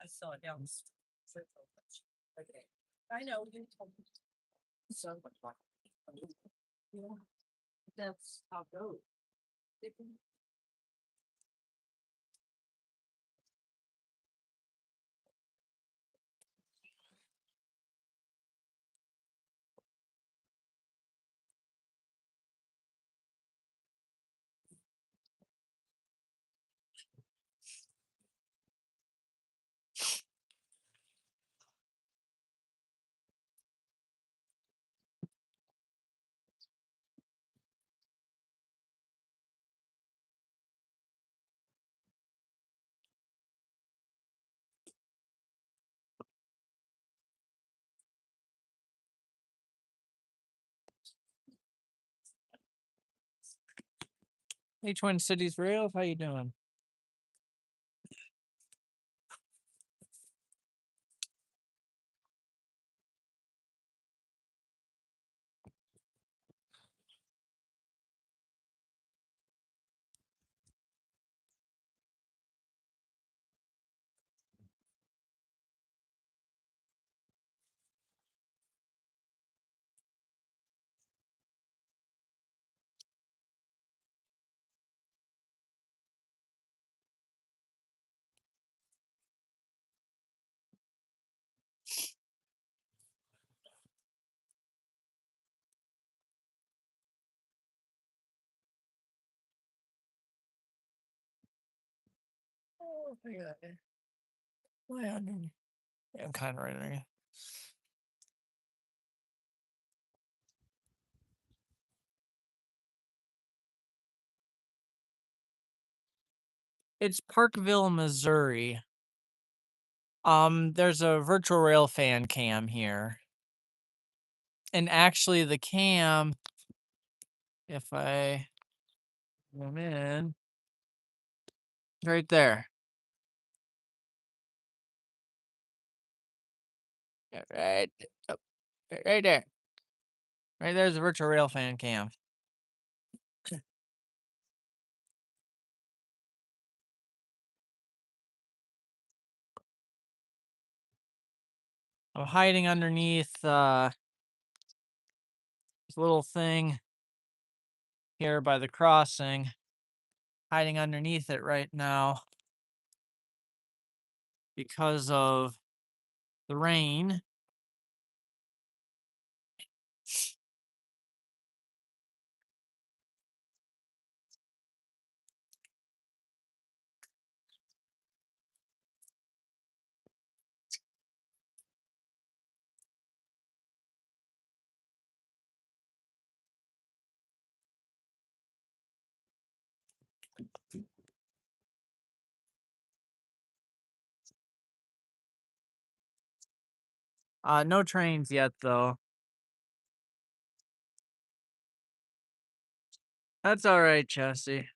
I saw it down. Okay. I know you told me so much. Yeah, that's how it goes. Hey, Twin Cities Rail, how you doing? Oh, I got it. Why on? Yeah, I'm kind of right there. It's Parkville, Missouri. There's a virtual rail fan cam here. And actually the cam, if I zoom in, right there. Yeah, right, oh, right there. Right there's a virtual rail fan cam. I'm hiding underneath this little thing here by the crossing. Hiding underneath it right now because of the rain. No trains yet though. That's all right, Jesse.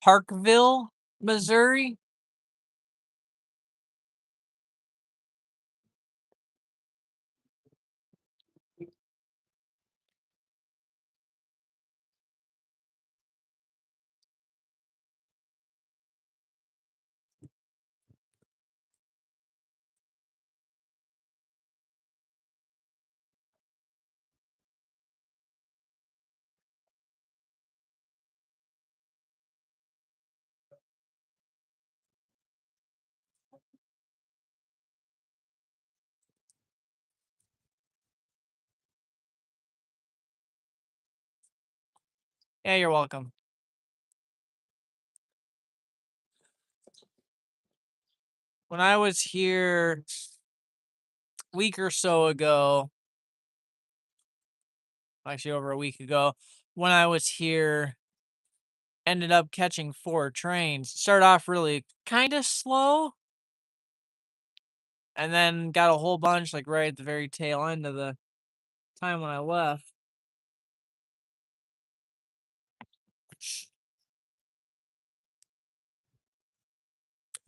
Parkville, Missouri. Yeah, you're welcome. When I was here a week or so ago, actually over a week ago, when I was here, ended up catching 4 trains. Started off really kind of slow, and then got a whole bunch like right at the very tail end of the time when I left.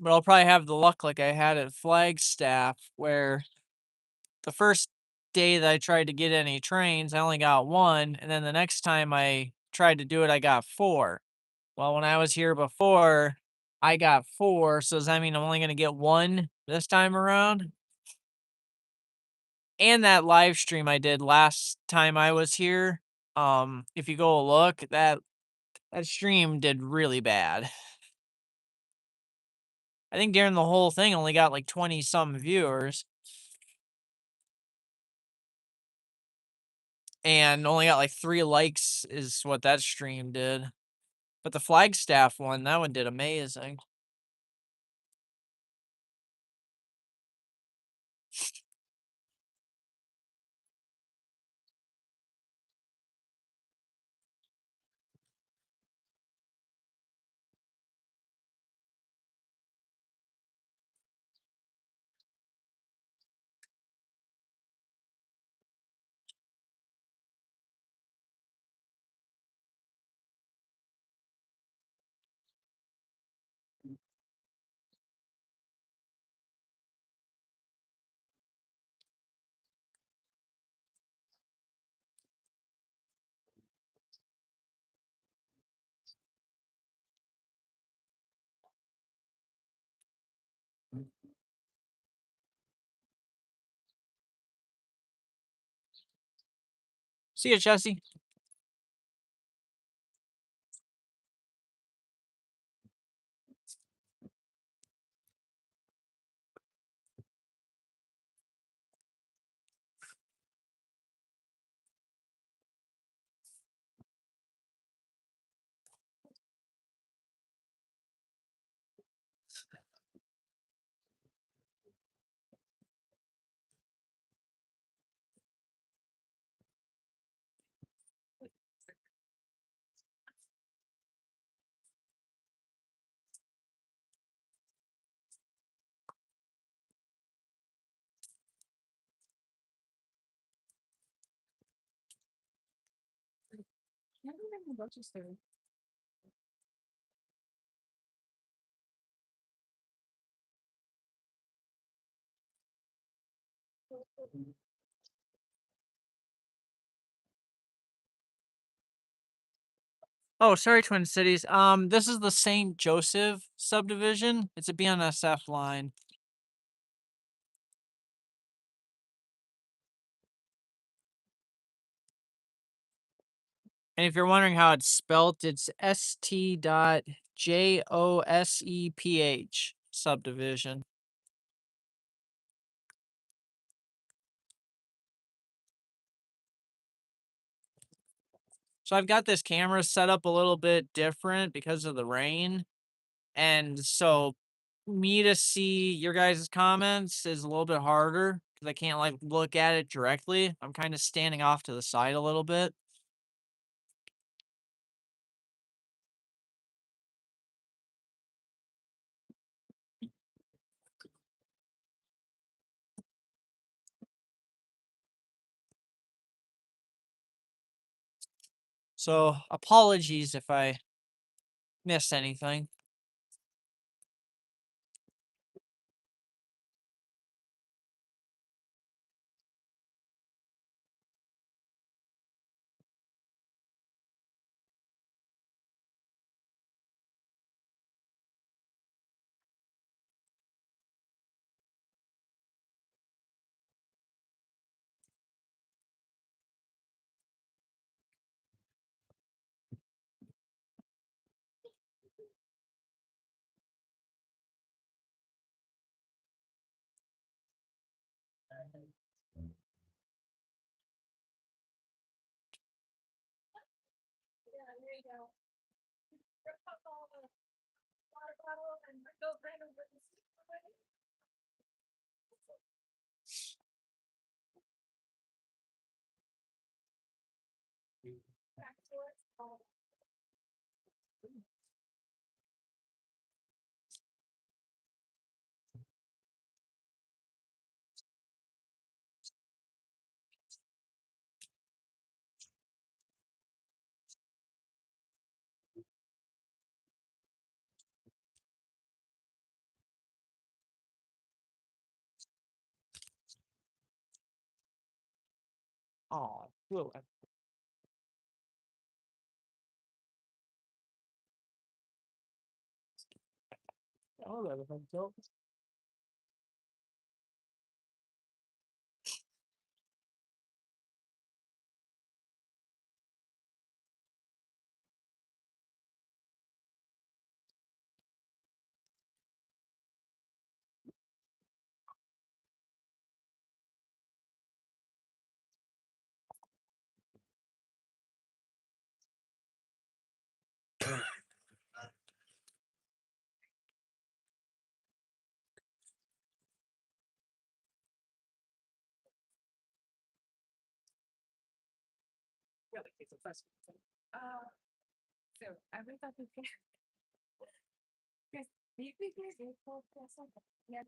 But I'll probably have the luck like I had at Flagstaff, where the first day that I tried to get any trains, I only got 1, and then the next time I tried to do it, I got 4. Well, when I was here before, I got 4, so does that mean I'm only gonna get 1 this time around? And that live stream I did last time I was here, if you go look, that stream did really bad. I think during the whole thing only got like 20 some viewers and only got like 3 likes is what that stream did. But the Flagstaff one, that one did amazing. See ya, Jesse. Oh, sorry, Twin Cities. This is the St. Joseph subdivision. It's a BNSF line. And if you're wondering how it's spelt, it's St.Joseph subdivision. So I've got this camera set up a little bit different because of the rain. And so me to see your guys' comments is a little bit harder because I can't like look at it directly. I'm kind of standing off to the side a little bit. So apologies if I miss anything. Yeah, there you go. Rip up all the water bottle and go random with the soup already. Back to it. Oh. Oh, well, Really, it's a first. So I would thought we could. Yes, you could use it for something. Yeah.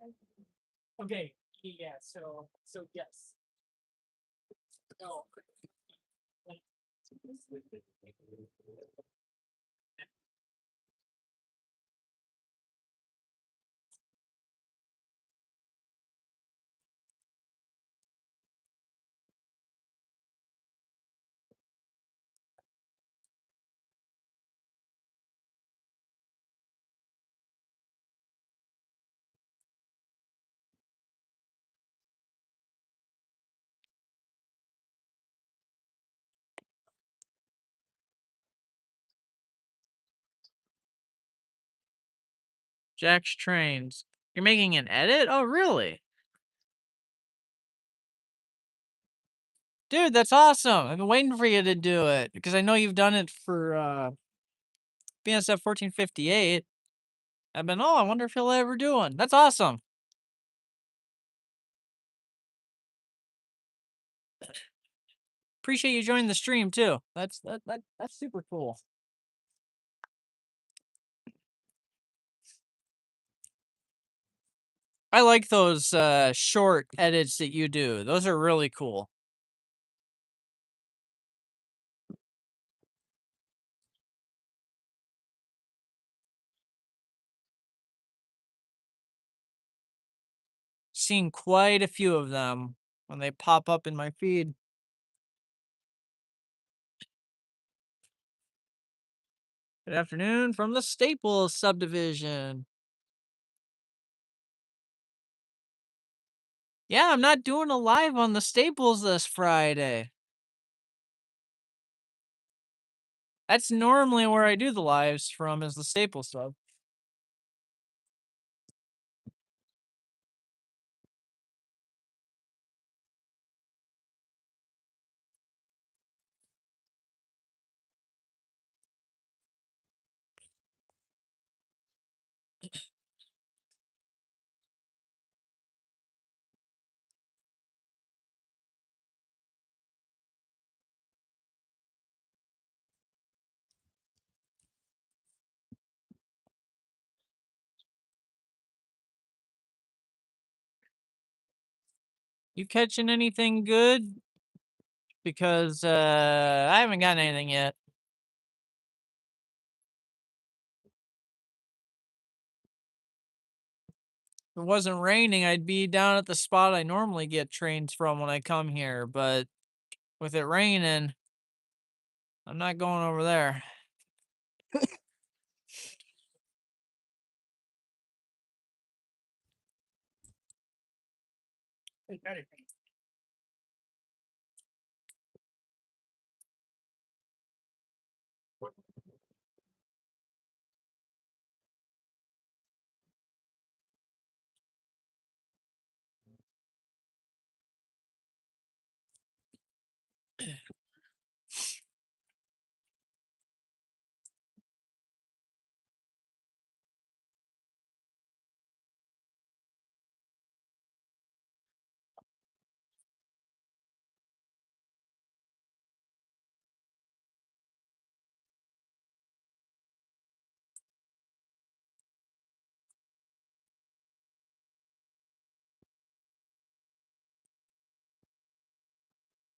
Okay, yeah, so yes. No. Jack's Trains. You're making an edit? Oh, really? Dude, that's awesome. I've been waiting for you to do it because I know you've done it for BNSF 1458. I've been, I wonder if he'll ever do one. That's awesome. Appreciate you joining the stream too. That's super cool. I like those short edits that you do. Those are really cool. Seen quite a few of them when they pop up in my feed. Good afternoon from the Staples subdivision. Yeah, I'm not doing a live on the Staples this Friday. That's normally where I do the lives from, is the Staples sub. You catching anything good? Because I haven't gotten anything yet. it wasn't raining, I'd be down at the spot I normally get trains from when I come here, but with it raining, I'm not going over there. Hey, got it.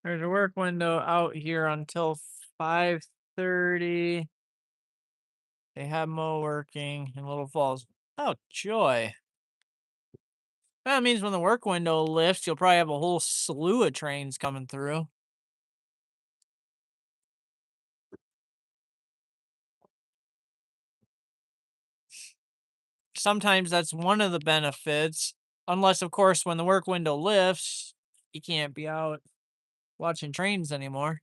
There's a work window out here until 5:30. They have Mo working in Little Falls. Oh, joy. That means when the work window lifts, you'll probably have a whole slew of trains coming through. Sometimes that's one of the benefits. Unless, of course, when the work window lifts, you can't be out watching trains anymore.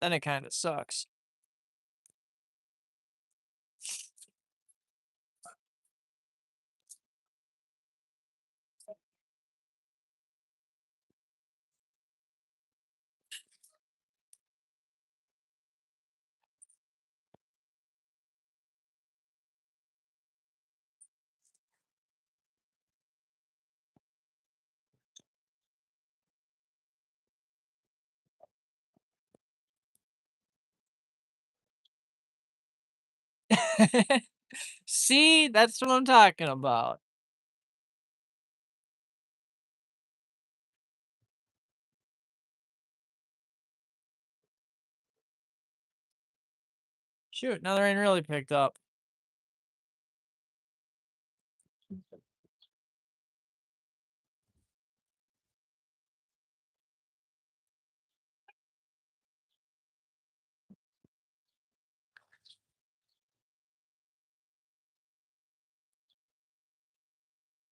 Then it kind of sucks. See, that's what I'm talking about. Shoot, now the rain really picked up.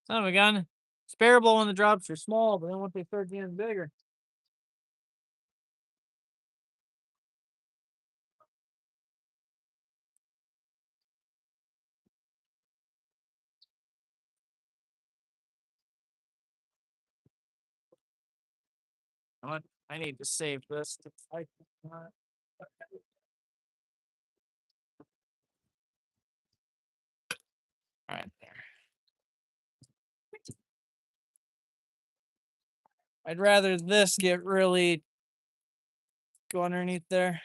Son of a gun. It's bearable when the drops are small, but then once they start getting bigger. You know what? I need to save this. Alright, there. I'd rather this get really go underneath there.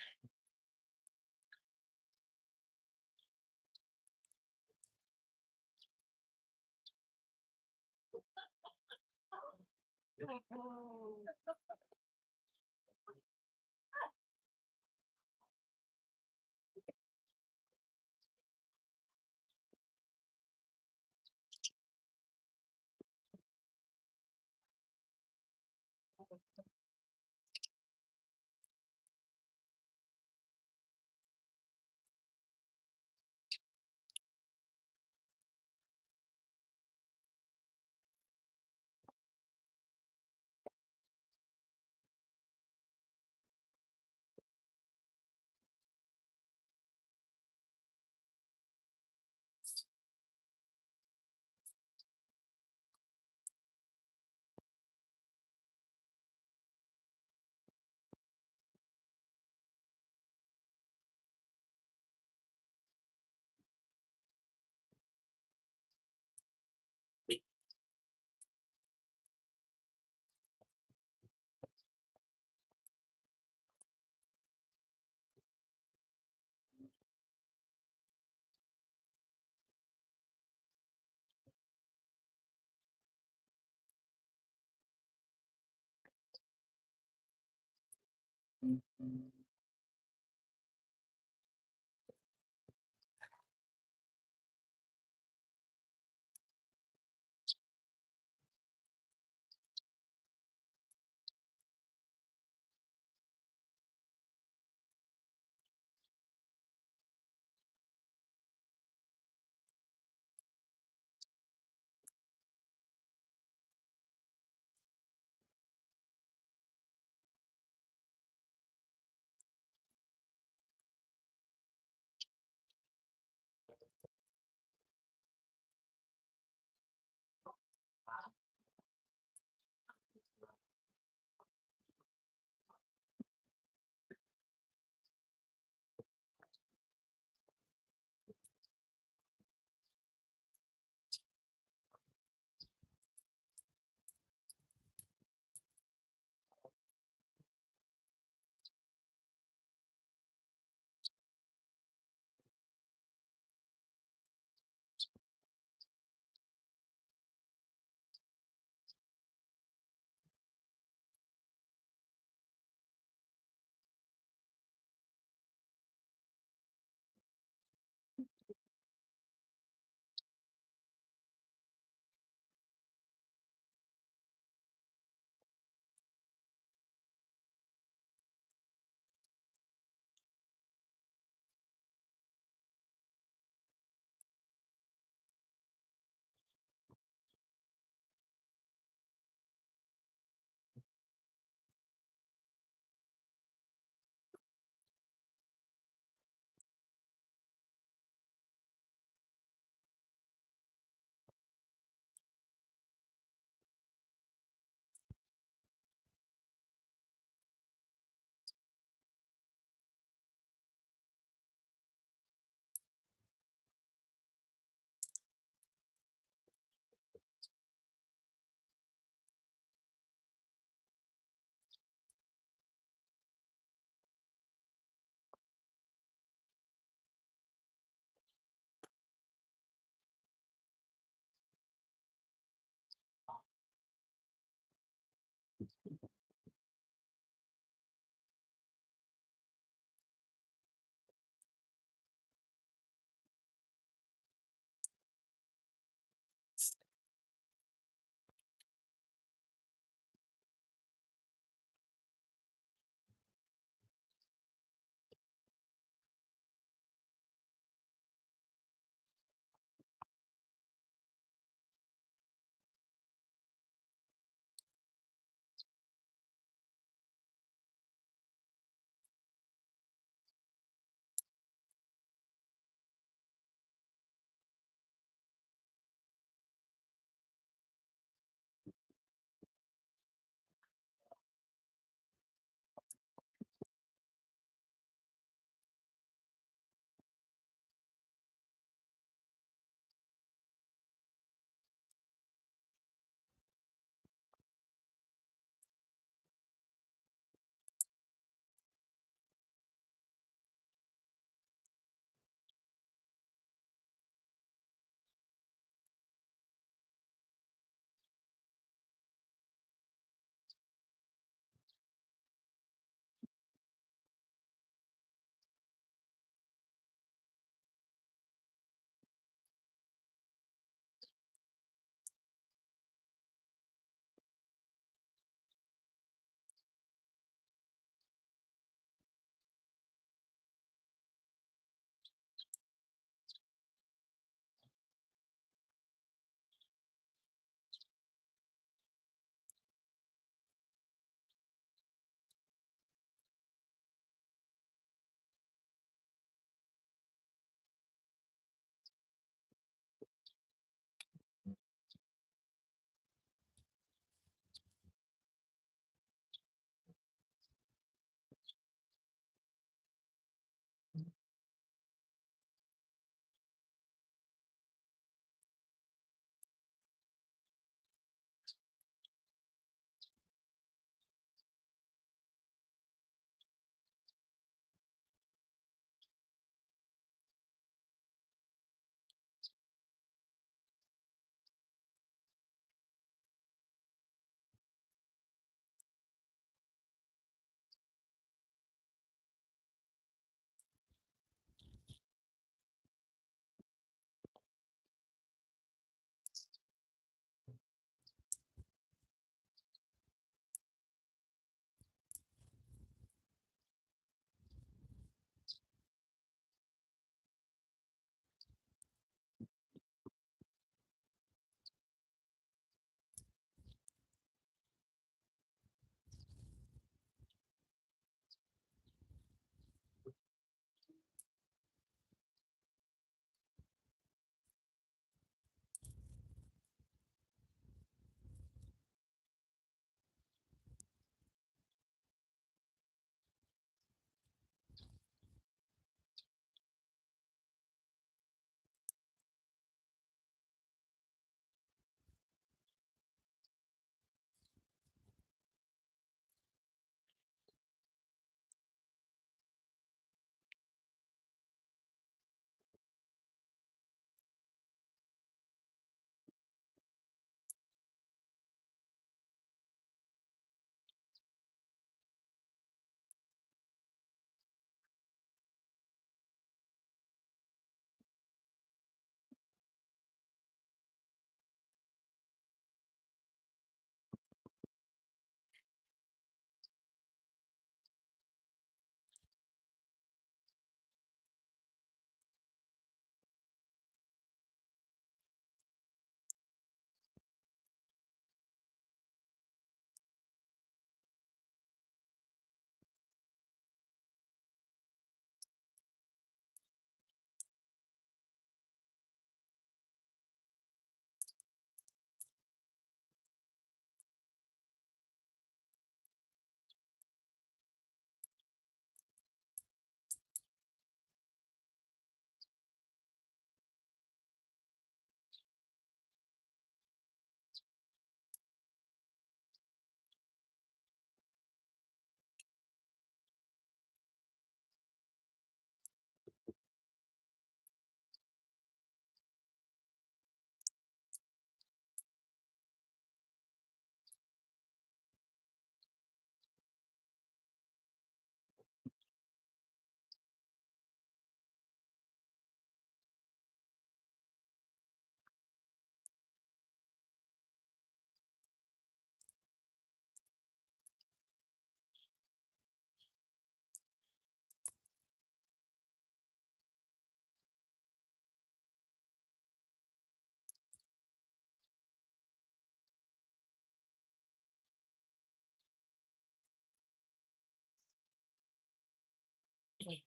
Not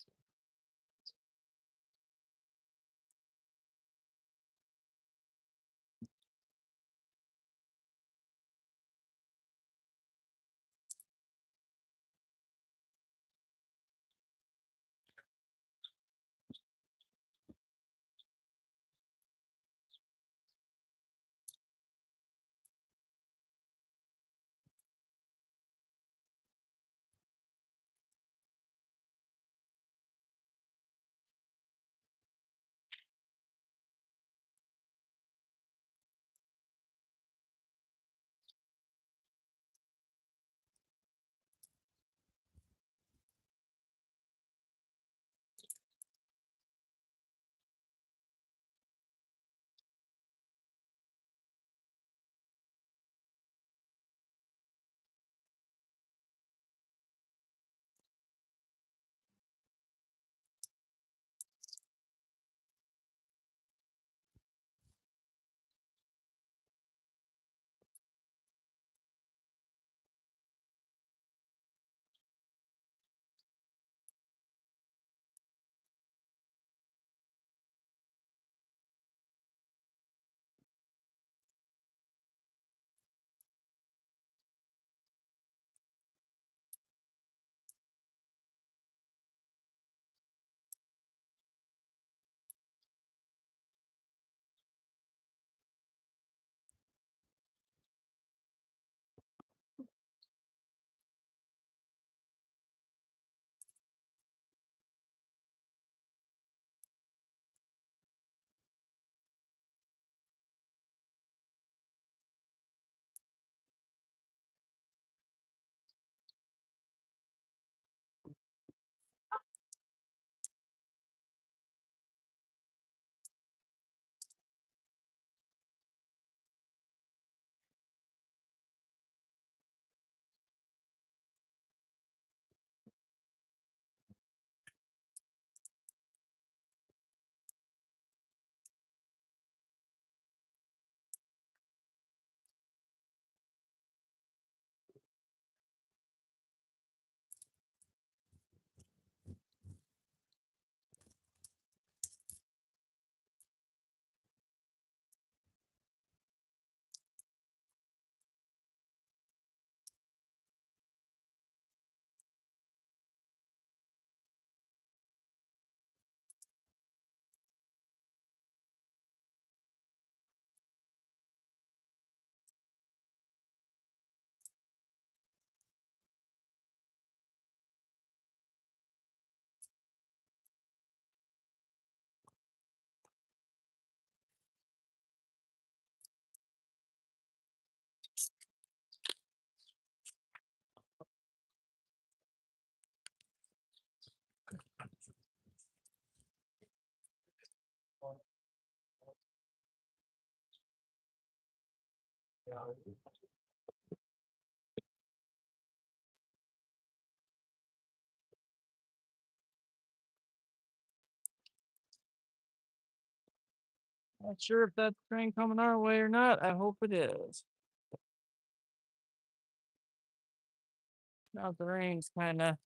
sure if that's train coming our way or not. I hope it is. Now the rain's kind of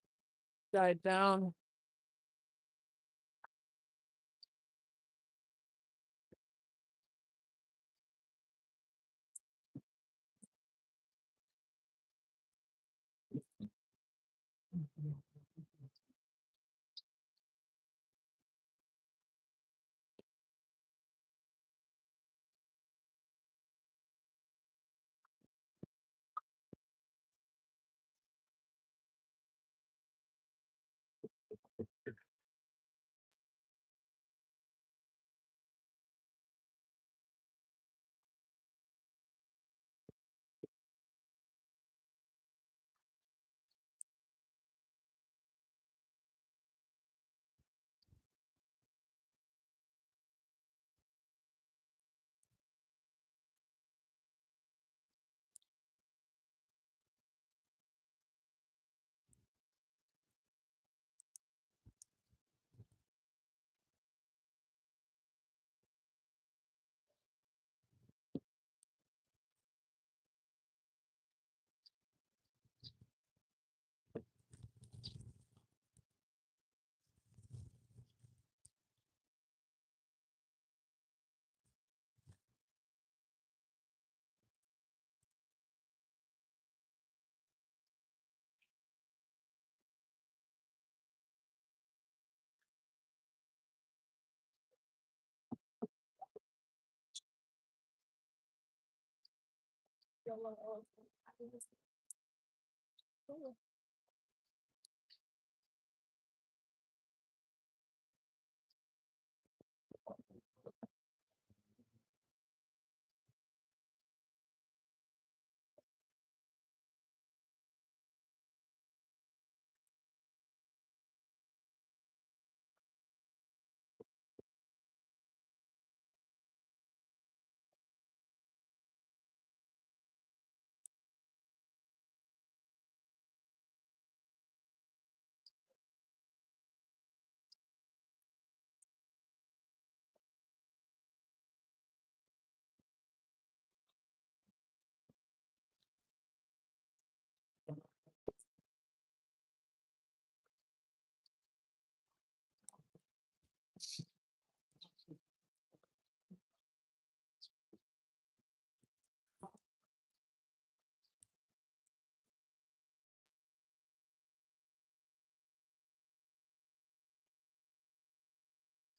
died down.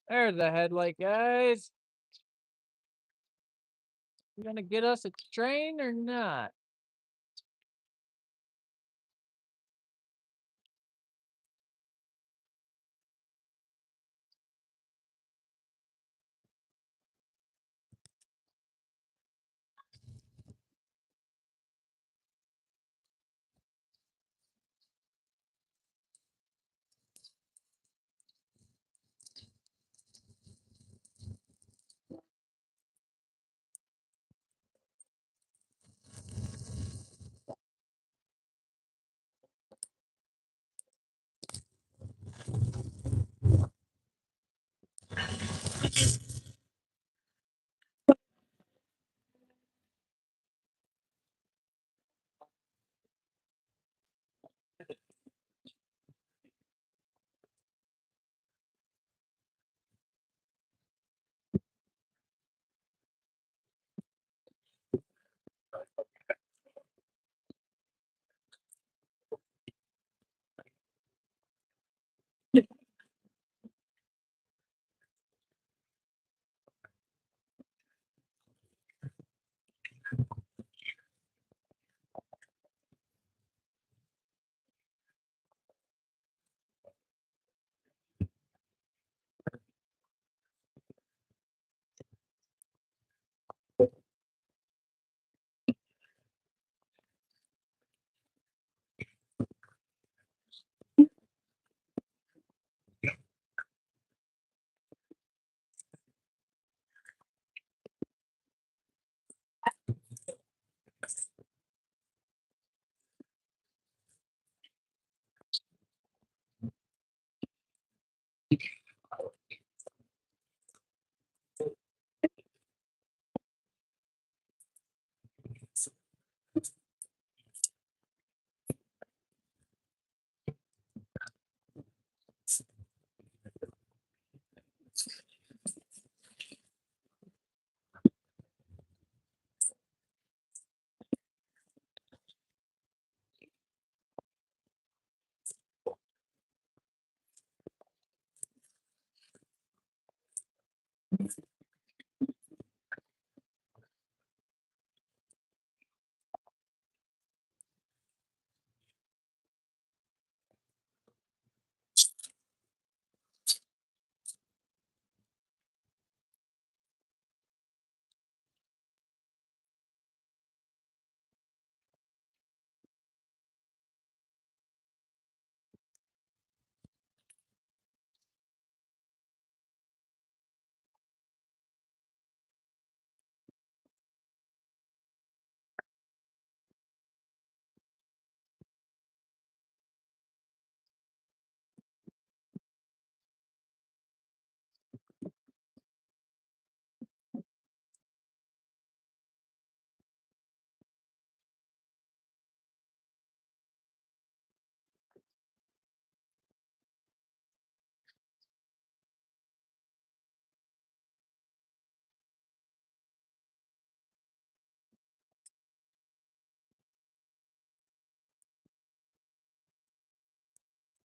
There's the headlight, guys. You gonna get us a train or not?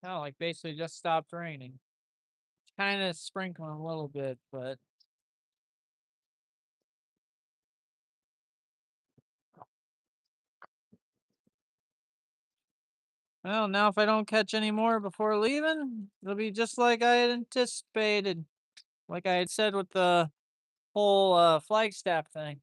Oh, like basically just stopped raining. Kind of sprinkling a little bit, but Well, now if I don't catch any more before leaving, it'll be just like I had anticipated. Like I had said with the whole Flagstaff thing.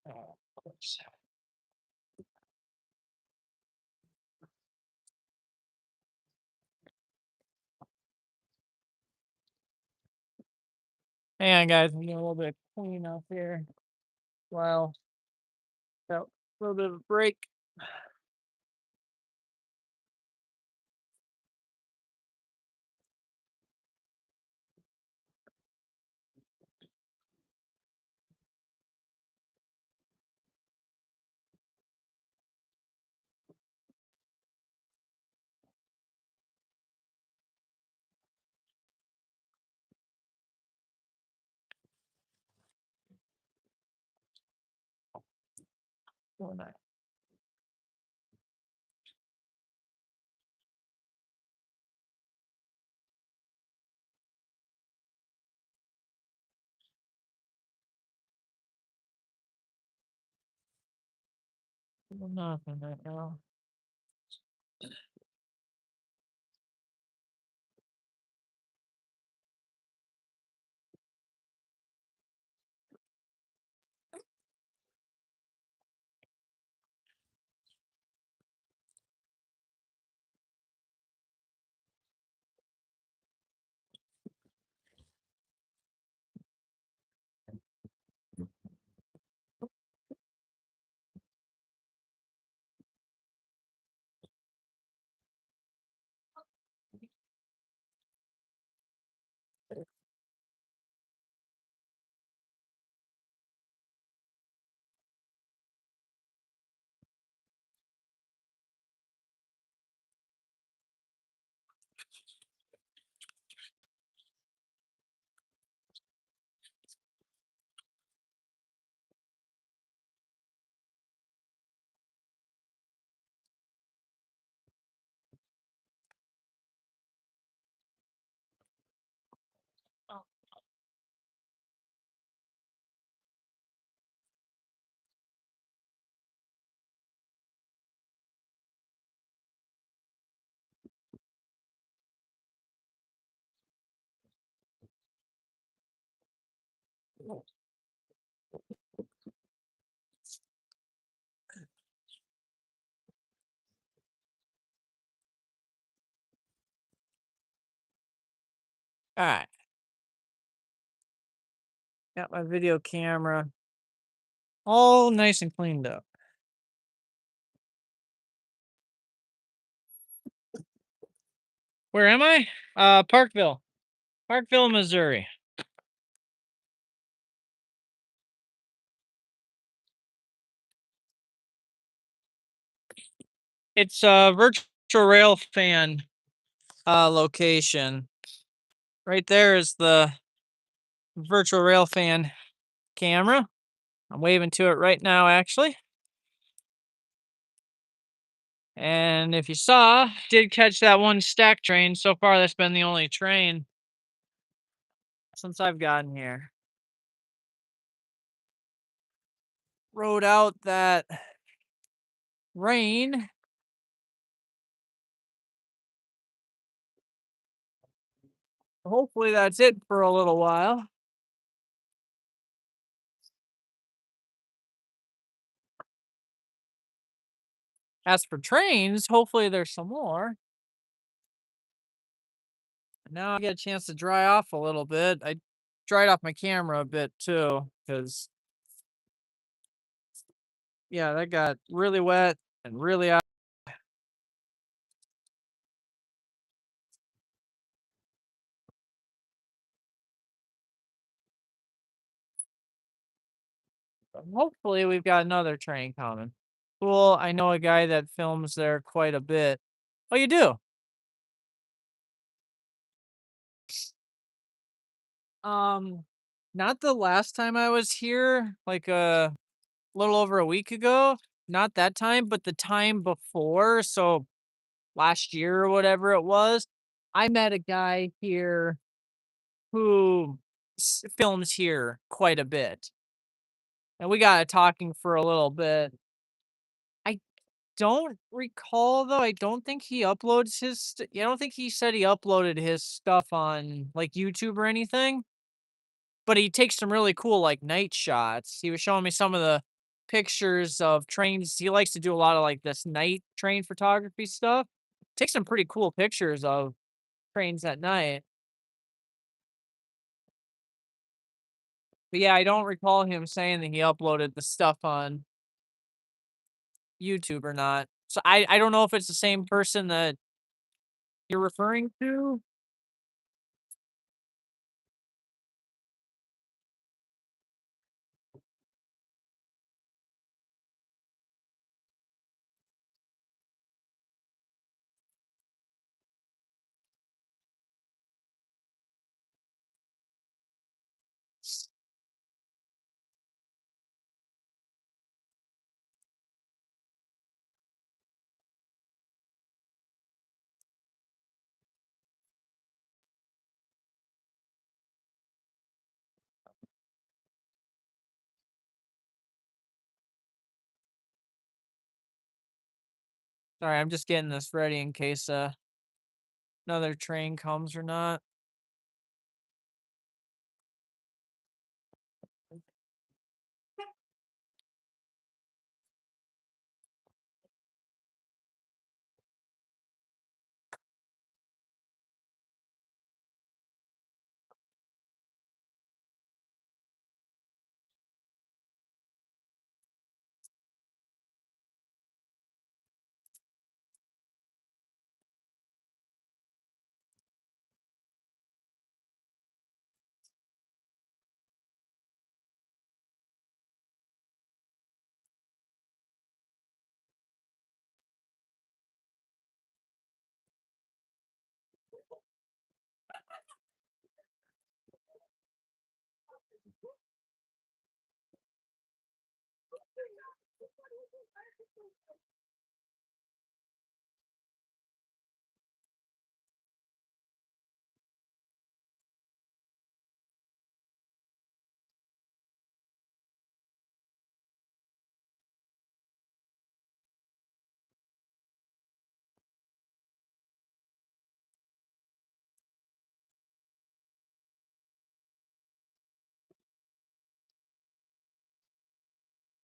Oh, of course. Hang on, guys. I'm doing a little bit of cleaning up here. Well, got a little bit of a break. Oh, nice. Nothing right now. All right. Got my video camera all nice and cleaned up. Where am I? Parkville. Parkville, Missouri. It's a virtual rail fan location. Right there is the virtual rail fan camera. I'm waving to it right now, actually. And if you saw, did catch that one stack train. So far, that's been the only train since I've gotten here. Rode out that rain. Hopefully that's it for a little while. As for trains, hopefully there's some more. Now I get a chance to dry off a little bit. I dried off my camera a bit too, because yeah, that got really wet and really out. Hopefully we've got another train coming. Cool. I know a guy that films there quite a bit. Oh, you do? Um, not the last time I was here, like a little over a week ago. Not that time, but the time before. So last year or whatever it was, I met a guy here who films here quite a bit. And we got talking for a little bit. I don't recall though. I don't think he uploads his. I don't think he said he uploaded his stuff on like YouTube or anything. But he takes some really cool like night shots. He was showing me some of the pictures of trains. He likes to do a lot of like this night train photography stuff. Take some pretty cool pictures of trains at night. But yeah, I don't recall him saying that he uploaded the stuff on YouTube or not. So I don't know if it's the same person that you're referring to. Sorry, I'm just getting this ready in case another train comes or not.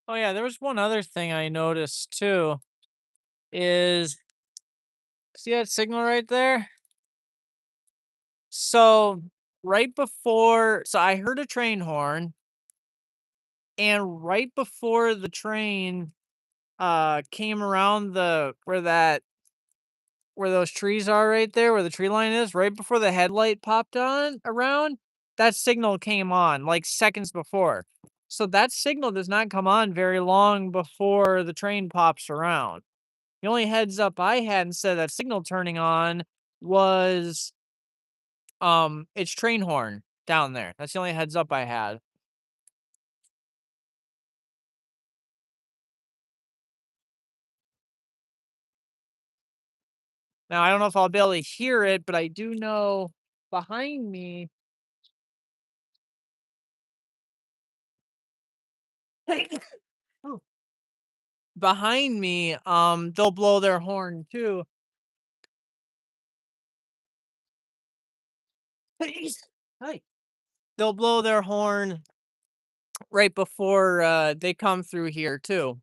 Oh yeah, there was one other thing I noticed too. Is see that signal right there? So right before, so I heard a train horn, and right before the train came around the where those trees are right there, where the tree line is, right before the headlight popped on around, that signal came on like seconds before. So that signal does not come on very long before the train pops around. The only heads up I had instead of that signal turning on was its train horn down there. That's the only heads up I had. Now I don't know if I'll be able to hear it, but I do know behind me. Behind me, they'll blow their horn too. Hi. They'll blow their horn right before they come through here too.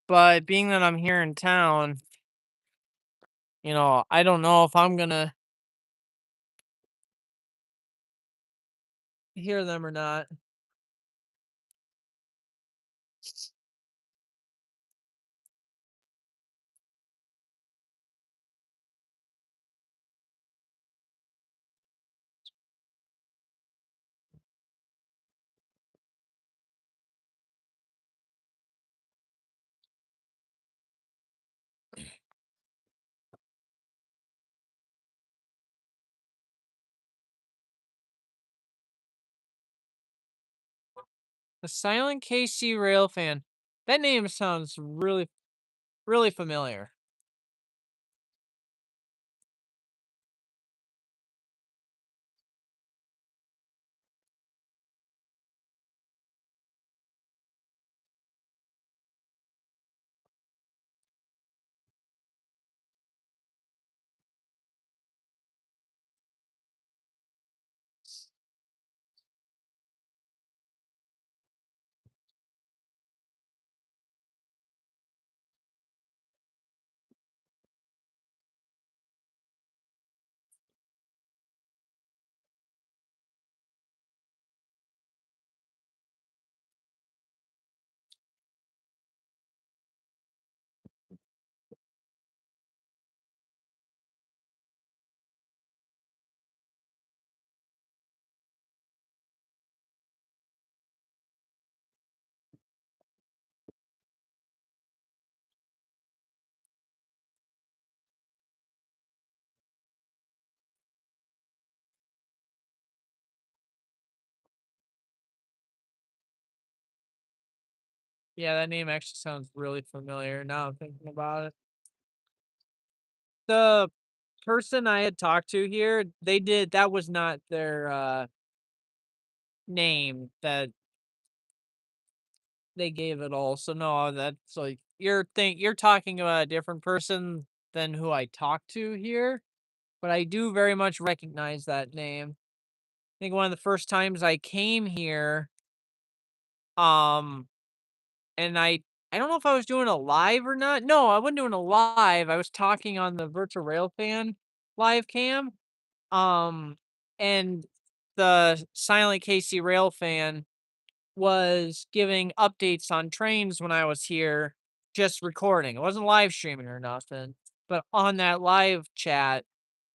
But being that I'm here in town, I don't know if I'm gonna hear them or not. The Silent KC Railfan. That name sounds really, really familiar. Yeah, that name actually sounds really familiar now I'm thinking about it. The person I had talked to here, that was not their name that they gave it all. So no, that's like you're talking about a different person than who I talked to here, but I do very much recognize that name. I think one of the first times I came here, um, and I don't know if I was doing a live or not. No, I wasn't doing a live. I was talking on the Virtual Railfan live cam. Um, and the Silent KC Railfan was giving updates on trains when I was here, just recording. It wasn't live streaming or nothing. But on that live chat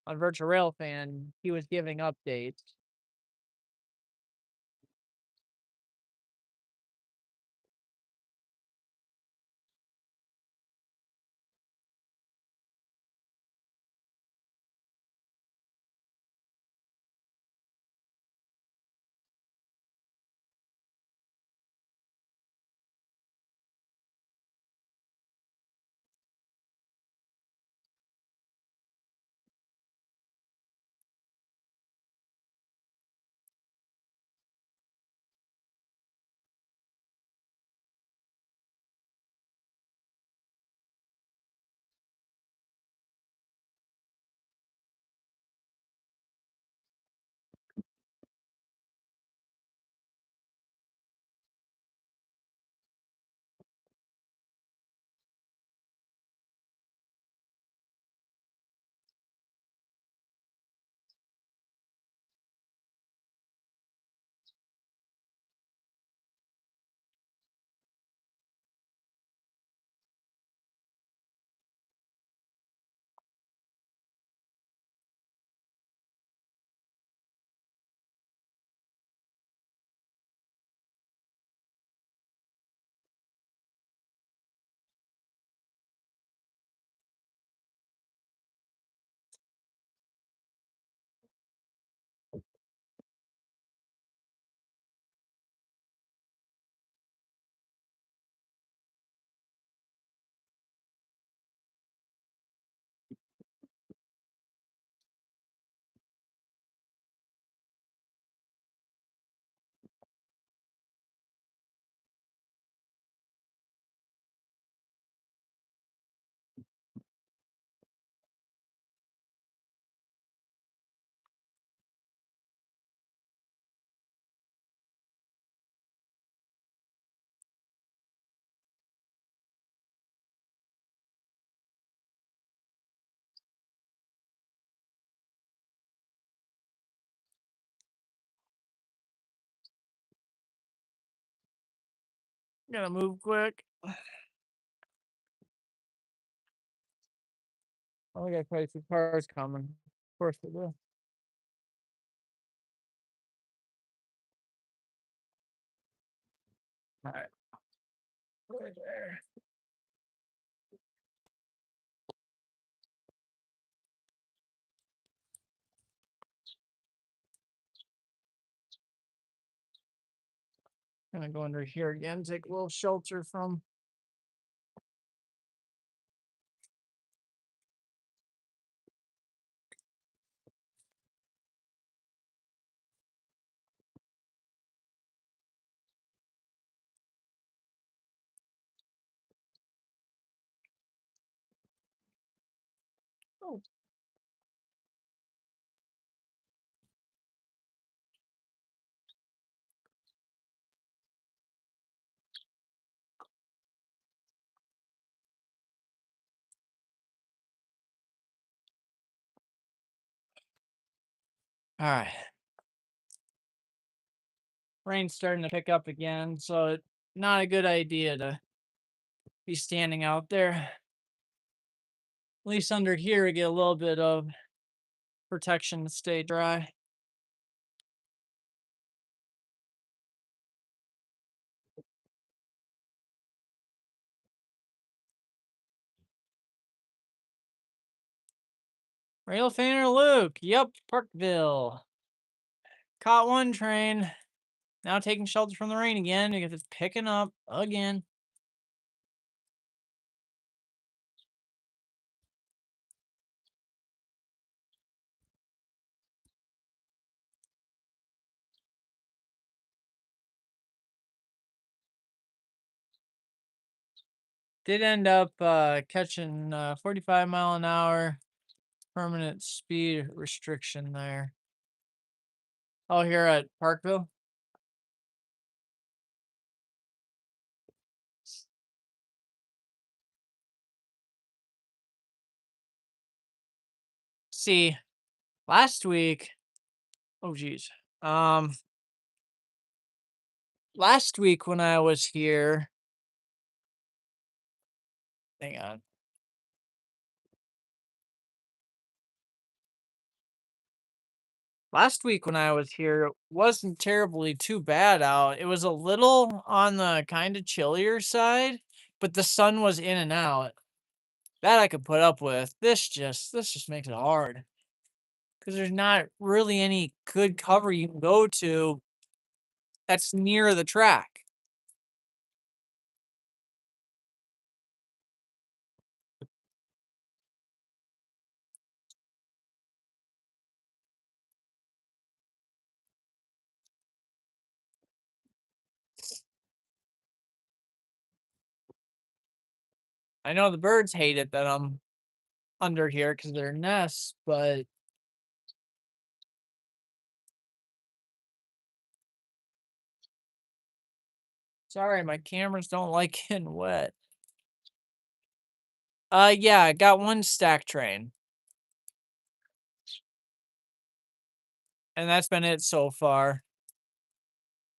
on Virtual Railfan, he was giving updates. Gotta move quick. Oh, we got quite a few cars coming. Of course we do. All right. Right there. Gonna go under here again, take a little shelter from. Oh. All right. Rain's starting to pick up again, so it's not a good idea to be standing out there. At least under here, we get a little bit of protection to stay dry. Rail fan or Luke? Yep, Parkville. Caught one train. Now taking shelter from the rain again because it's picking up again. Did end up catching 45-mile-an-hour permanent speed restriction there. Oh, here at Parkville? See, last week, oh geez. Last week when I was here, hang on. Last week when I was here, it wasn't terribly too bad out. It was a little on the kind of chillier side, but the sun was in and out. That I could put up with. This just makes it hard. Because there's not really any good cover you can go to that's near the track. I know the birds hate it that I'm under here because they're nests, but sorry, my cameras don't like getting wet. Yeah, I got one stack train. And that's been it so far.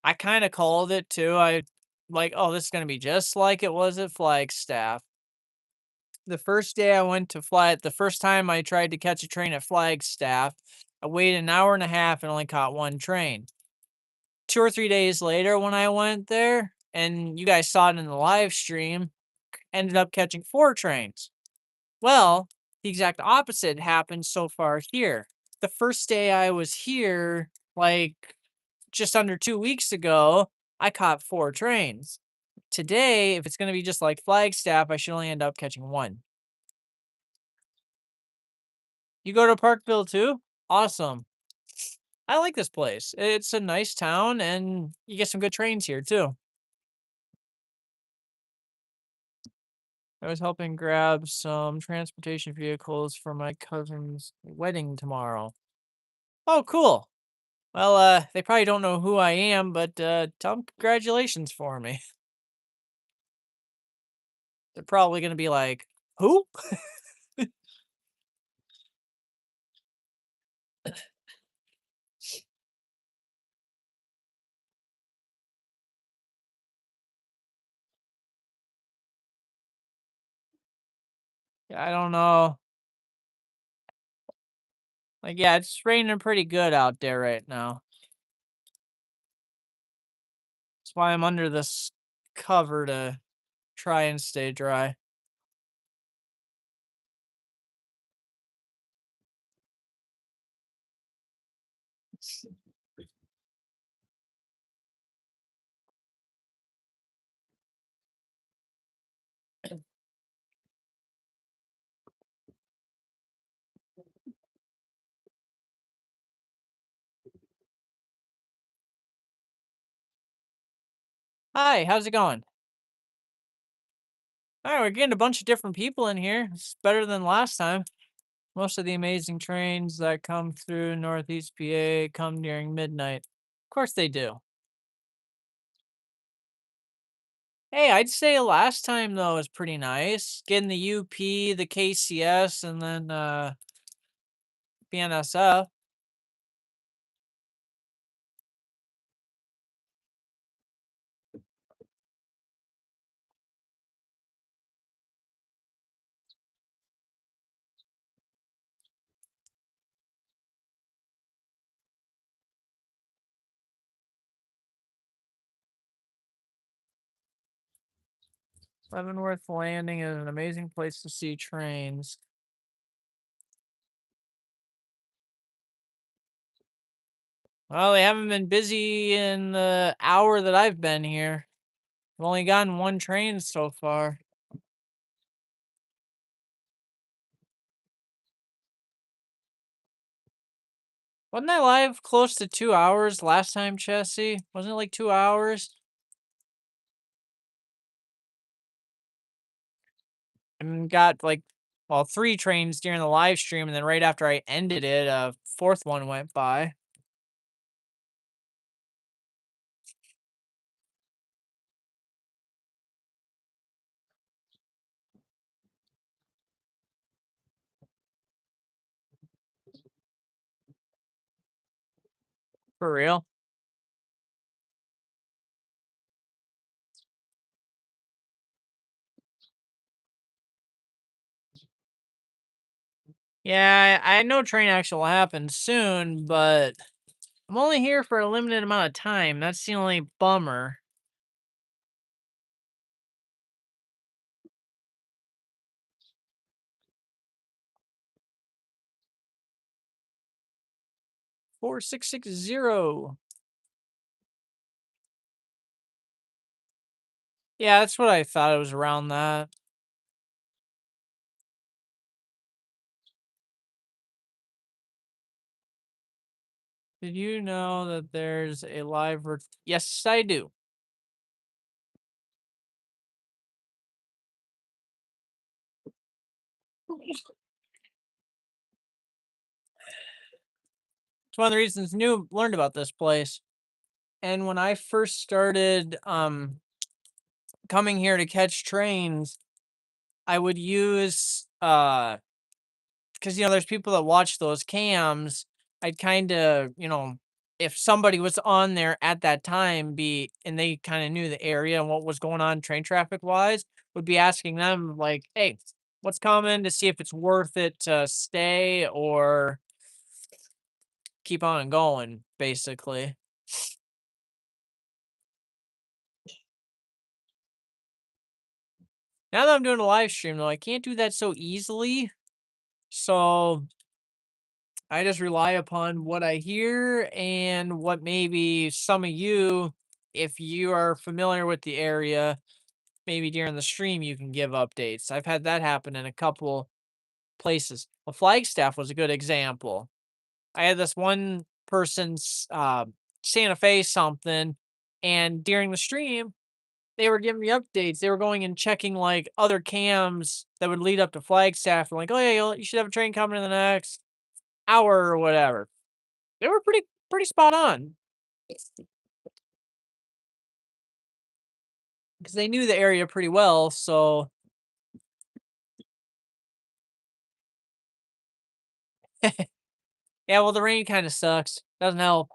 I kind of called it too. I like, oh, this is going to be just like it was at Flagstaff. The first day I went to fly it, the first time I tried to catch a train at Flagstaff, I waited an hour and a half and only caught one train. 2 or 3 days later when I went there, and you guys saw it in the live stream, ended up catching 4 trains. Well, the exact opposite happened so far here. The first day I was here, like just under 2 weeks ago, I caught 4 trains. Today, if it's going to be just like Flagstaff, I should only end up catching 1. You go to Parkville too? Awesome. I like this place. It's a nice town and you get some good trains here too. I was helping grab some transportation vehicles for my cousin's wedding tomorrow. Oh, cool. Well, they probably don't know who I am, but tell them congratulations for me. They're probably going to be like, who? I don't know. Like, yeah, it's raining pretty good out there right now. That's why I'm under this cover to try and stay dry. Hi, how's it going? All right, we're getting a bunch of different people in here. It's better than last time. Most of the amazing trains that come through Northeast PA come during midnight. Of course they do. Hey, I'd say last time though was pretty nice. Getting the UP, the KCS, and then BNSF. Leavenworth Landing is an amazing place to see trains. Well, they haven't been busy in the hour that I've been here. I've only gotten one train so far. Wasn't I live close to 2 hours last time, Chessie? Wasn't it like 2 hours? And got like, well, 3 trains during the live stream, and then right after I ended it, a fourth one went by. For real? Yeah, I know train action will happen soon, but I'm only here for a limited amount of time. That's the only bummer. Four 660. Yeah, that's what I thought. It was around that. Did you know that there's a live? Yes, I do. It's one of the reasons learned about this place. And when I first started coming here to catch trains, I would use because there's people that watch those cams. I'd kind of, if somebody was on there at that time, and they kind of knew the area and what was going on train traffic wise, would be asking them like, "Hey, what's coming?" to see if it's worth it to stay or keep on going, basically. Now that I'm doing a live stream, though, I can't do that so easily. So I just rely upon what I hear and what maybe some of you, if you are familiar with the area, maybe during the stream you can give updates. I've had that happen in a couple places. Well, Flagstaff was a good example. I had this one person's Santa Fe something, and during the stream, they were giving me updates. They were going and checking like other cams that would lead up to Flagstaff. And like, oh yeah, you should have a train coming in the next hour or whatever. They were pretty spot on because they knew the area pretty well. So yeah, well the rain kind of sucks. Doesn't help.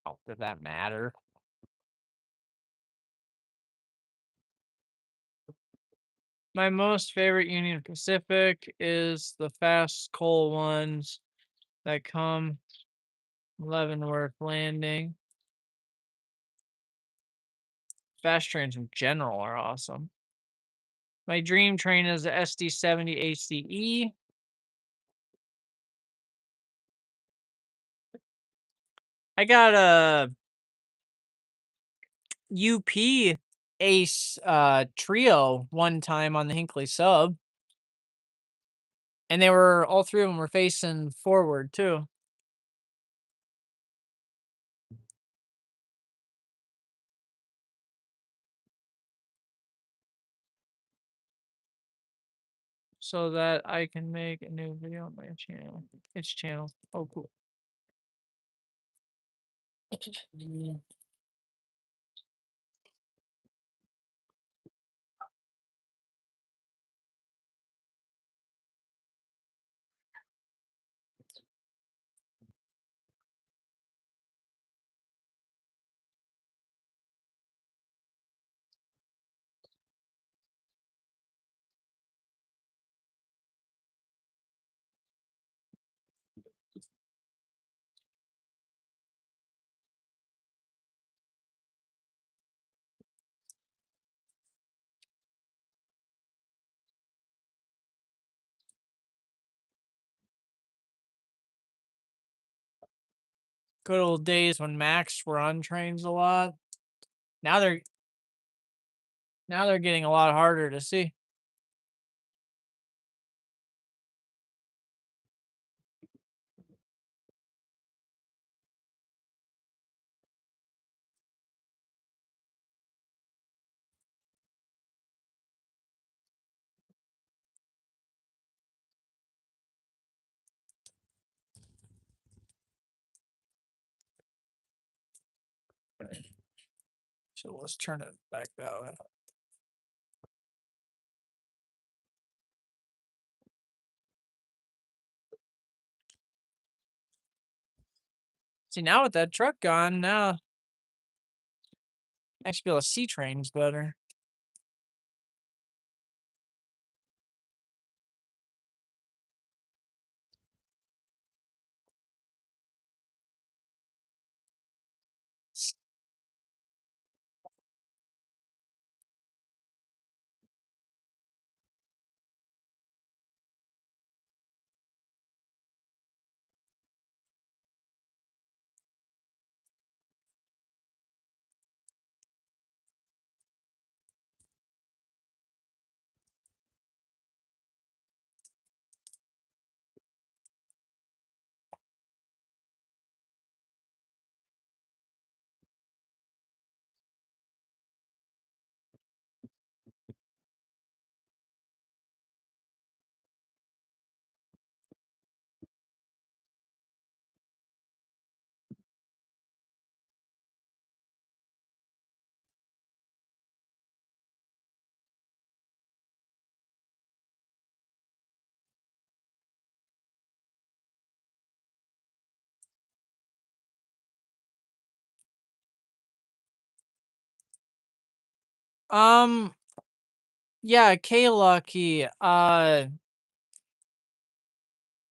Oh, does that matter? My most favorite Union Pacific is the fast coal ones that come Leavenworth Landing. Fast trains in general are awesome. My dream train is the SD70 ACE. I got a UP Ace trio one time on the Hinkley sub. And they were all three of them were facing forward too. So that I can make a new video on my channel. Its channel. Oh, cool. Good old days when Max were on trains a lot. Now they're getting a lot harder to see. So let's turn it back that way. See, now with that truck gone, now I should be able to see trains better. Yeah, K Lucky. I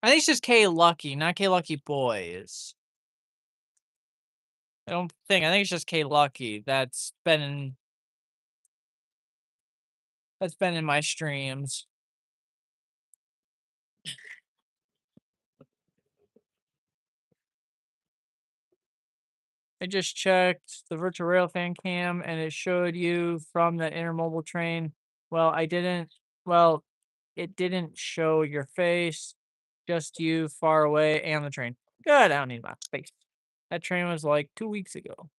think it's just K Lucky, not K Lucky Boys. I think it's just K Lucky that's been in my streams. I just checked the virtual railfan cam and it showed you from the intermobile train. Well, it didn't show your face, just you far away and the train. Good, I don't need my space. That train was like 2 weeks ago.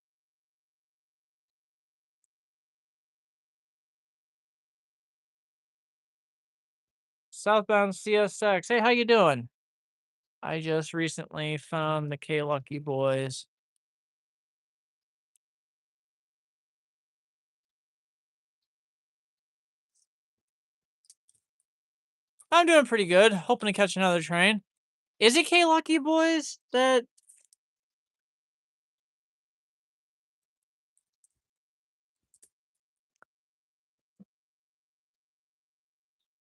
Southbound CSX. Hey, how you doing? I just recently found the K Lucky Boys. I'm doing pretty good. Hoping to catch another train. Is it K Lucky Boys that?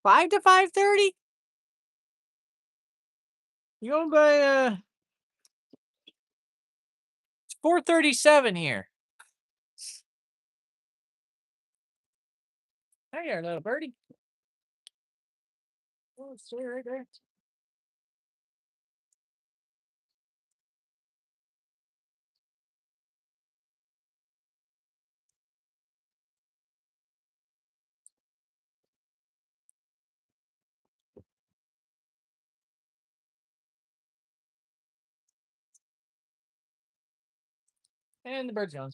Five to 5:30? You going by it's 4:37 here. Hey there, little birdie. Oh, stay right there. And the bird's gone.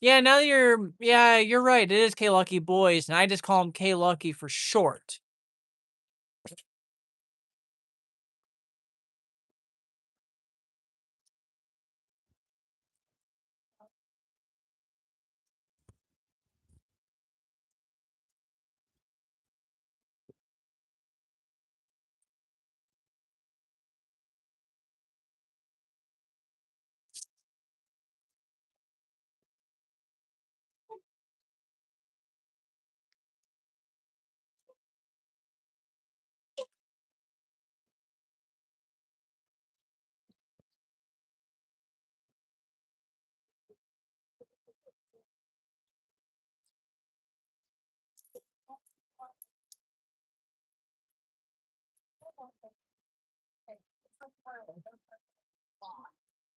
Yeah, now that you're right. It is K Lucky Boys, and I just call them K Lucky for short.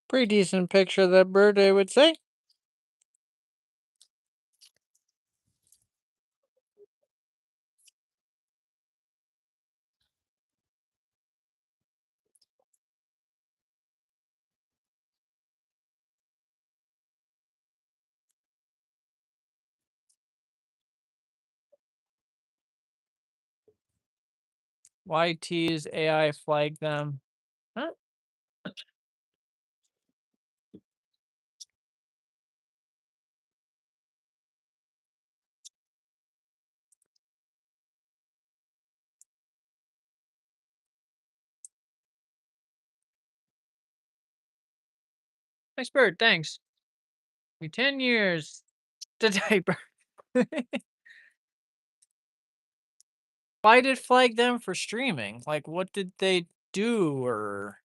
Pretty decent picture of that bird, I would say. YT's AI flagged them. Huh? Nice bird, thanks. Be 10 years today, bird. Why did it flag them for streaming? Like, what did they do, or?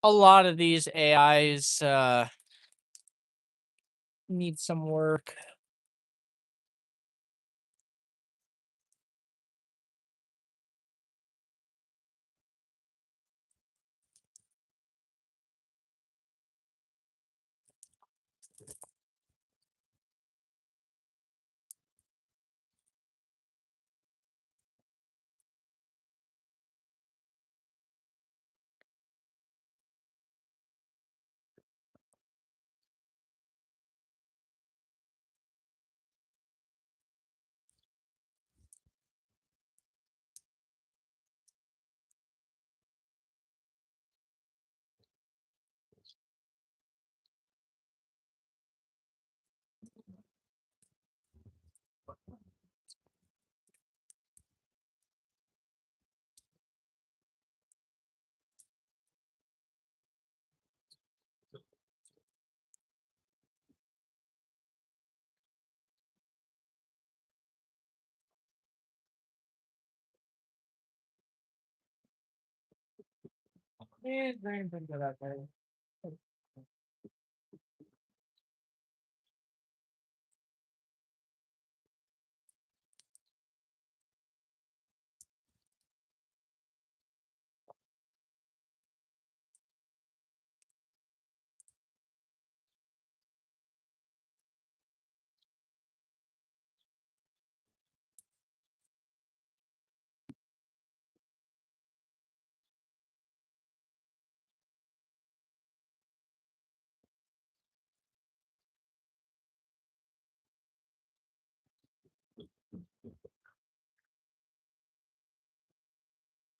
A lot of these AIs need some work.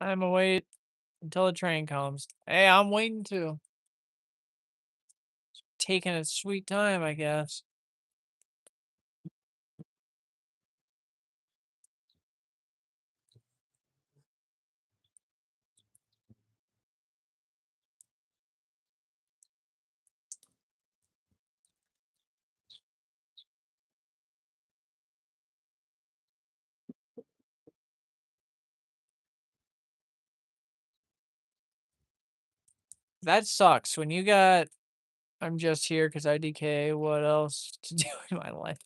I'm gonna wait until the train comes. Hey, I'm waiting too. Taking its sweet time, I guess. That sucks when you got. I'm just here because IDK. What else to do in my life?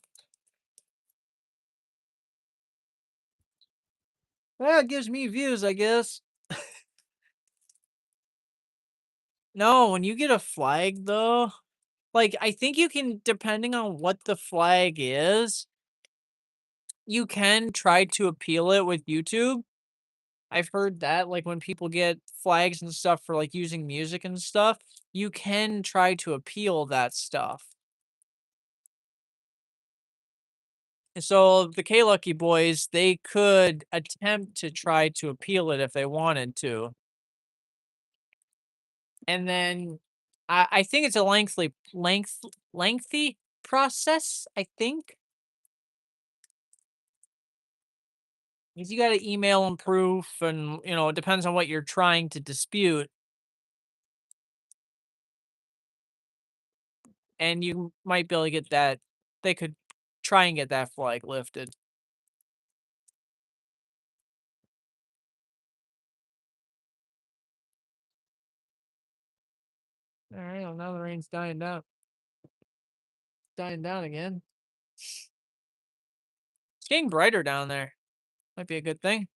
Well, it gives me views, I guess. No, when you get a flag though, like I think you can, depending on what the flag is, you can try to appeal it with YouTube. I've heard that, like when people get flags and stuff for like using music and stuff, you can try to appeal that stuff. And so the K Lucky Boys, they could attempt to try to appeal it if they wanted to. And then I think it's a lengthy process, I think. Because you got to email them proof, and it depends on what you're trying to dispute. And you might be able to get that. They could try and get that flag lifted. All right, well, now the rain's dying down. Dying down again. It's getting brighter down there. Might be a good thing.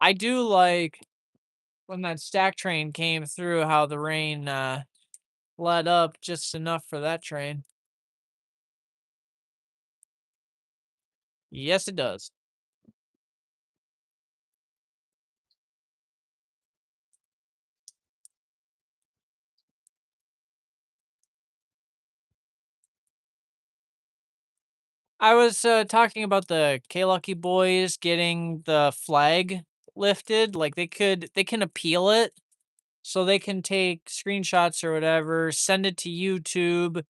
I do like when that stack train came through, how the rain let up just enough for that train. Yes, it does. I was talking about the K Lucky Boys getting the flag lifted. Like they can appeal it, so they can take screenshots or whatever, send it to YouTube,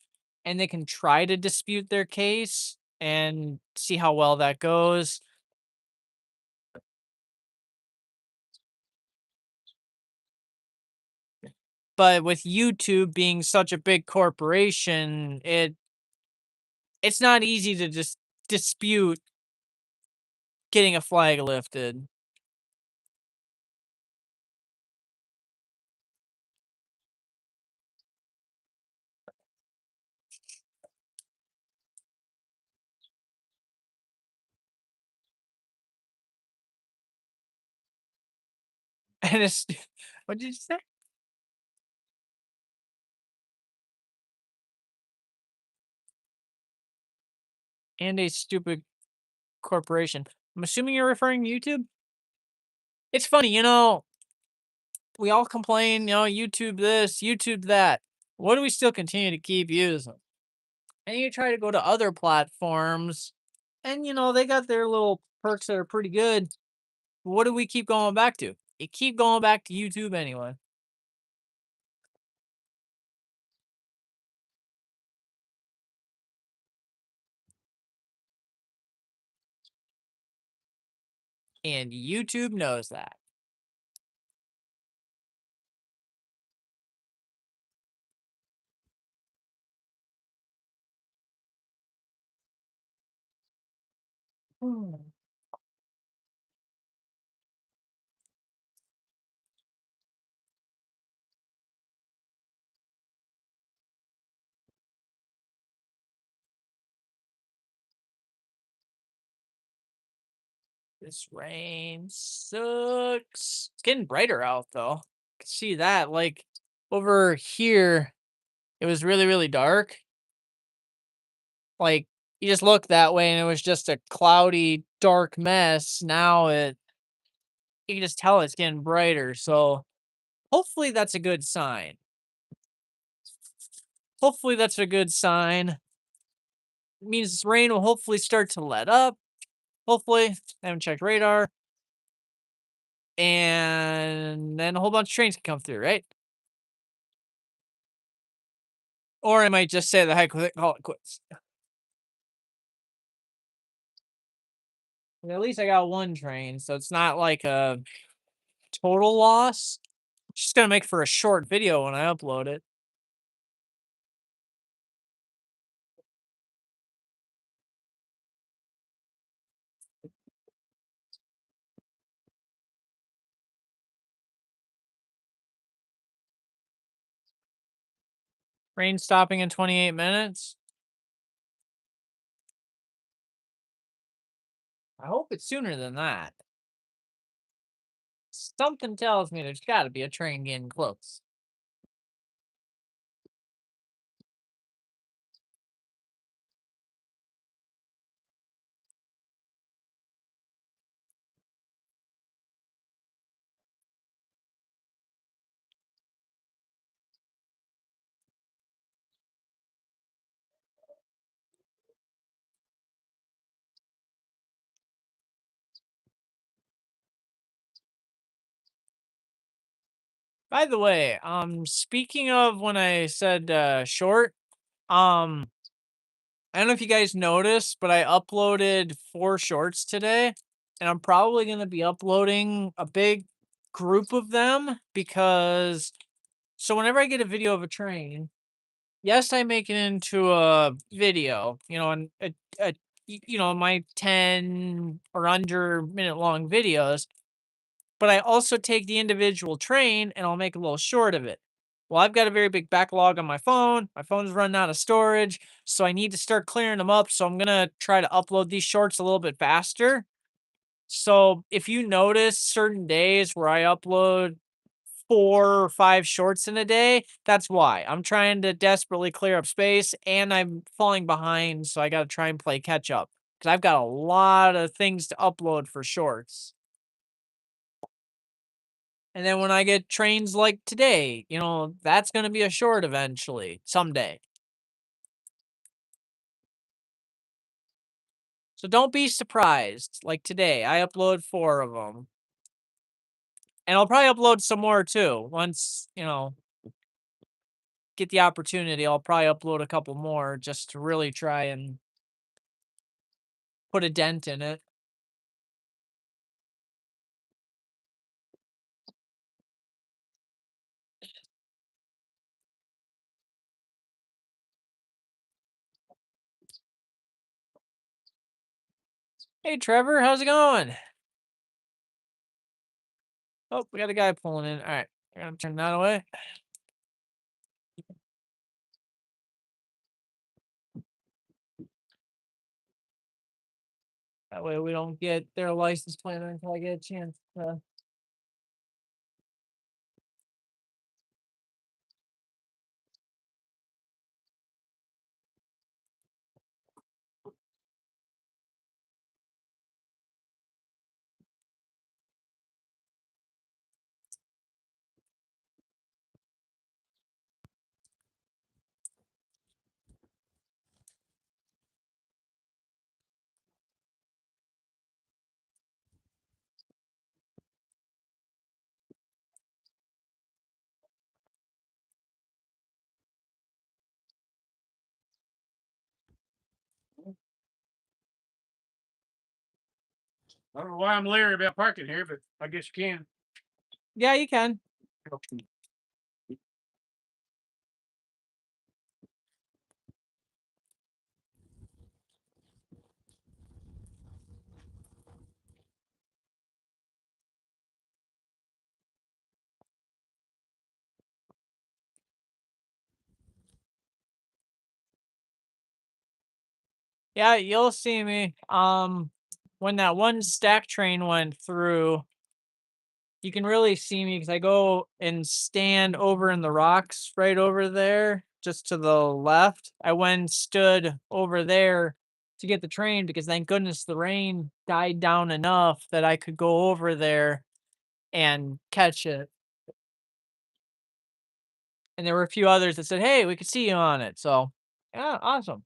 and they can try to dispute their case and see how well that goes. But with YouTube being such a big corporation, it's not easy to just dispute getting a flag lifted. And it's what did you say? And a stupid corporation. I'm assuming you're referring to YouTube? It's funny, we all complain, YouTube this, YouTube that. What do we still continue to keep using? And you try to go to other platforms, and they got their little perks that are pretty good. What do we keep going back to? You keep going back to YouTube anyway. And YouTube knows that. This rain sucks. It's getting brighter out though. I can see that. Like over here, it was really, really dark. Like you just look that way and it was just a cloudy, dark mess. Now you can just tell it's getting brighter. So hopefully that's a good sign. Hopefully that's a good sign. It means this rain will hopefully start to let up. hopefully. I haven't checked radar. And then a whole bunch of trains can come through, right? Or I might just say the heck with it, call it quits. And at least I got one train, so it's not like a total loss. It's just gonna make for a short video when I upload it. Rain stopping in 28 minutes. I hope it's sooner than that. Something tells me there's gotta be a train getting close. By the way, speaking of when I said short, I don't know if you guys noticed, but I uploaded 4 shorts today, and I'm probably gonna be uploading a big group of them because so whenever I get a video of a train, yes, I make it into a video, and my 10 or under minute long videos, but I also take the individual train and I'll make a little short of it. Well, I've got a very big backlog on my phone. My phone's running out of storage, so I need to start clearing them up. So I'm gonna try to upload these shorts a little bit faster. So if you notice certain days where I upload 4 or 5 shorts in a day, that's why. I'm trying to desperately clear up space and I'm falling behind, so I got to try and play catch up because I've got a lot of things to upload for shorts. And then when I get trains like today, that's going to be a short eventually, someday. So don't be surprised. Like today, I upload 4 of them. And I'll probably upload some more too. Once, get the opportunity, I'll probably upload a couple more just to really try and put a dent in it. Hey, Trevor, how's it going? Oh, we got a guy pulling in. All right, I'm gonna turn that away. That way we don't get their license plate until I get a chance to. I don't know why I'm leery about parking here, but I guess you can. Yeah, you can. Yeah, you'll see me. When that one stack train went through, you can really see me because I go and stand over in the rocks right over there, just to the left. I went and stood over there to get the train because thank goodness the rain died down enough that I could go over there and catch it. And there were a few others that said, "Hey, we could see you on it." So, yeah, awesome.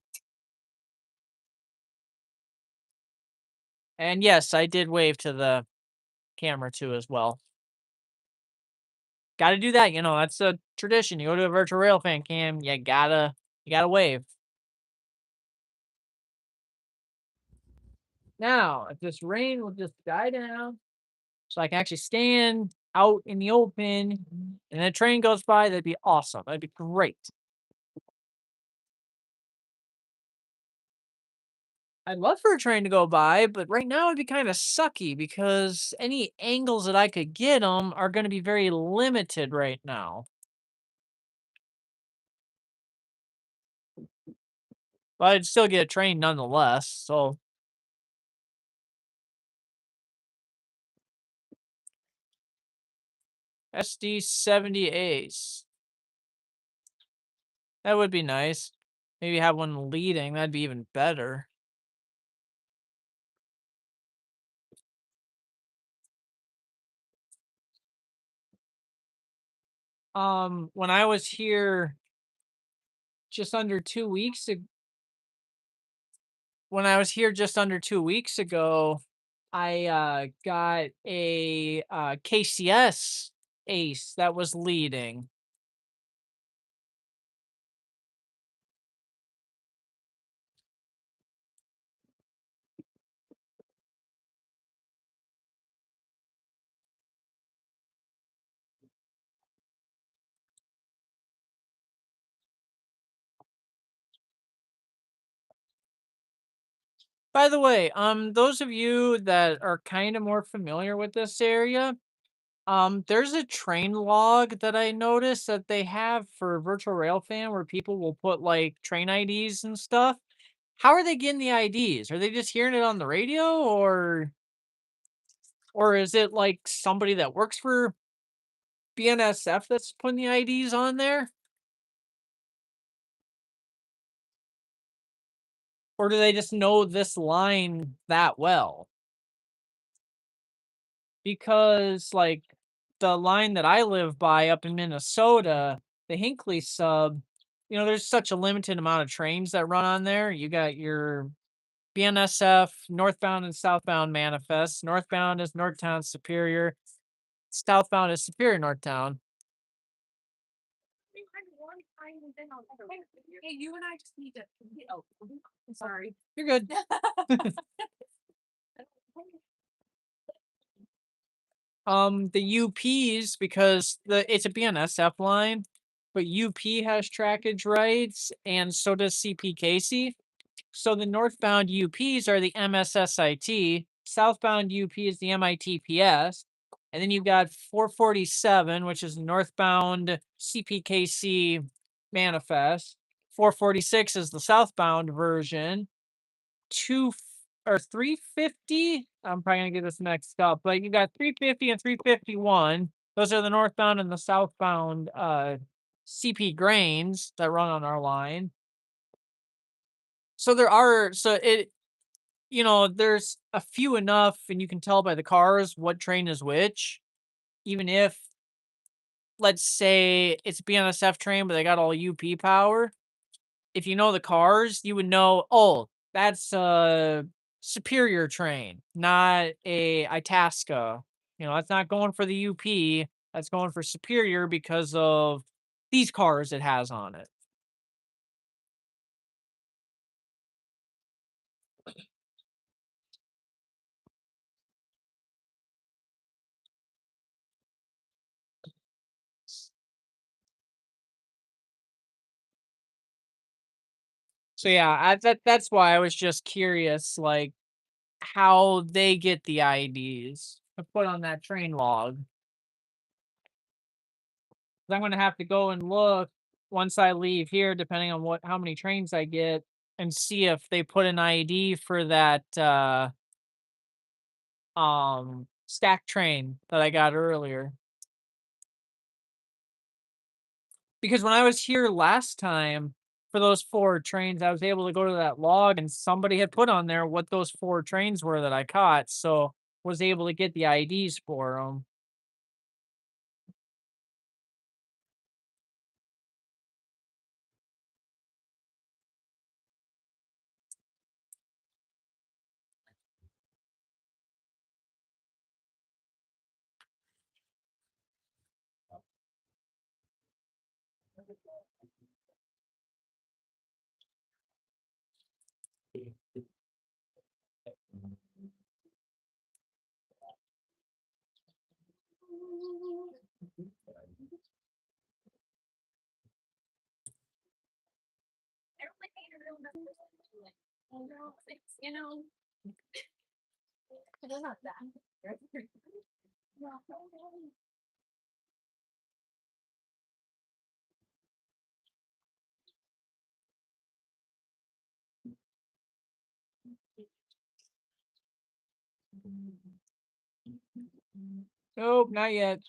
And yes, I did wave to the camera too as well. Gotta do that, that's a tradition. You go to a virtual railfan cam, you gotta wave. Now, if this rain will just die down, so I can actually stand out in the open and a train goes by, that'd be awesome. That'd be great. I'd love for a train to go by, but right now it'd be kind of sucky because any angles that I could get them are going to be very limited right now. But I'd still get a train nonetheless. So SD70 Ace. That would be nice. Maybe have one leading. That'd be even better. When I was here just under 2 weeks ago, I got a KCS Ace that was leading. By the way, those of you that are kind of more familiar with this area, there's a train log that I noticed that they have for Virtual Railfan where people will put like train IDs and stuff. How are they getting the IDs? Are they just hearing it on the radio, or is it like somebody that works for BNSF that's putting the IDs on there? Or do they just know this line that well? Because like the line that I live by up in Minnesota, the Hinckley sub, there's such a limited amount of trains that run on there. You got your BNSF northbound and southbound manifests. Northbound is Northtown Superior. Southbound is Superior Northtown. Hey, you and I just need to. Oh, I'm sorry. You're good. The UPs, because it's a BNSF line, but UP has trackage rights, and so does CPKC. So the northbound UPs are the MSSIT, southbound UP is the MITPS, and then you've got 447, which is northbound CPKC manifest. 446 is the southbound version. 350. I'm probably gonna get this mixed up, but you got 350 and 351. Those are the northbound and the southbound CP grains that run on our line. So there's a few enough, and you can tell by the cars what train is which. Even if, let's say, it's a BNSF train, but they got all UP power. If you know the cars, you would know, oh, that's a Superior train, not a Itasca. That's not going for the UP. That's going for Superior because of these cars it has on it. So yeah, that's why I was just curious, like how they get the IDs to put on that train log. 'Cause I'm gonna have to go and look once I leave here, depending on how many trains I get, and see if they put an ID for that stack train that I got earlier. Because when I was here last time for those 4 trains, I was able to go to that log and somebody had put on there what those 4 trains were that I caught, so was able to get the IDs for them. You know. They're not that. Nope, not yet.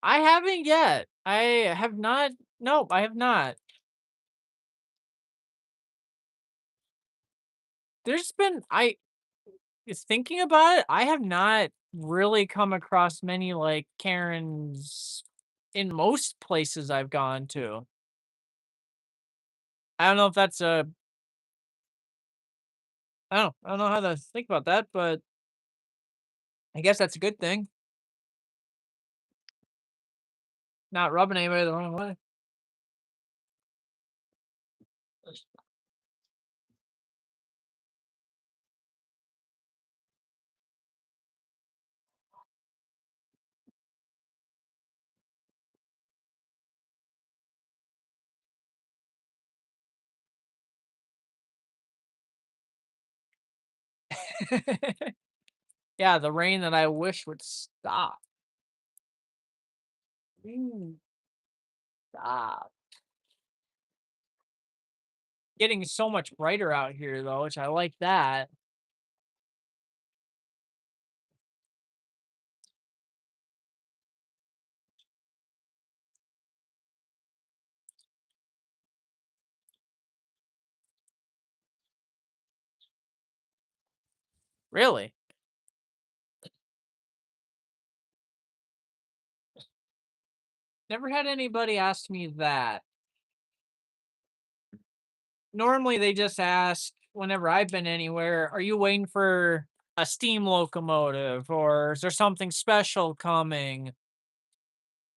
I haven't yet. I have not. Nope, I have not. There's been is thinking about it, I have not really come across many like Karens in most places I've gone to. I don't know if that's a I don't know how to think about that, but I guess that's a good thing. Not rubbing anybody the wrong way. Yeah, the rain that I wish would stop. Mm, stop. Getting so much brighter out here though, which I like that. Really? Never had anybody ask me that. Normally they just ask whenever I've been anywhere, are you waiting for a steam locomotive or is there something special coming?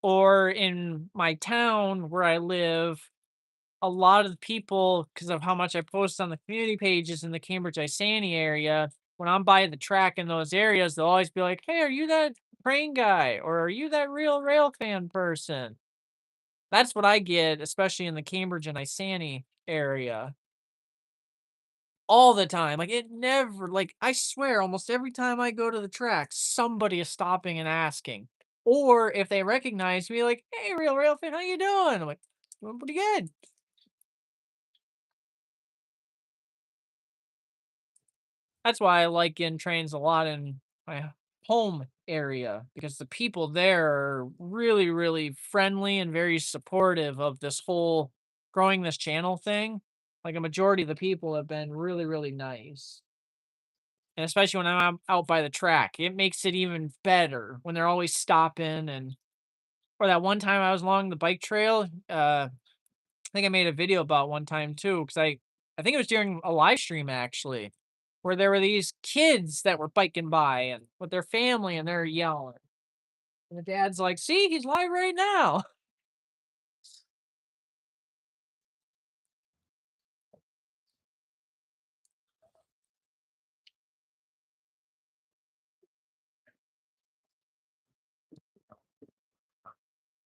Or in my town where I live, a lot of the people, because of how much I post on the community pages in the Cambridge Isani area, when I'm by the track in those areas, they'll always be like, hey, are you that train guy? Or are you that real rail fan person? That's what I get, especially in the Cambridge and Isani area. All the time. Like it never like I swear almost every time I go to the track, somebody is stopping and asking. Or if they recognize me, like, hey real rail fan, how you doing? I'm like, doing pretty good. That's why I like getting trains a lot in my home area because the people there are really, really friendly and very supportive of this whole growing this channel thing. Like a majority of the people have been really, really nice. And especially when I'm out by the track, it makes it even better when they're always stopping. And or that one time I was along the bike trail, I think I made a video about one time too, because I think it was during a live stream actually, where there were these kids that were biking by and with their family and they're yelling. And the dad's like, see, he's live right now.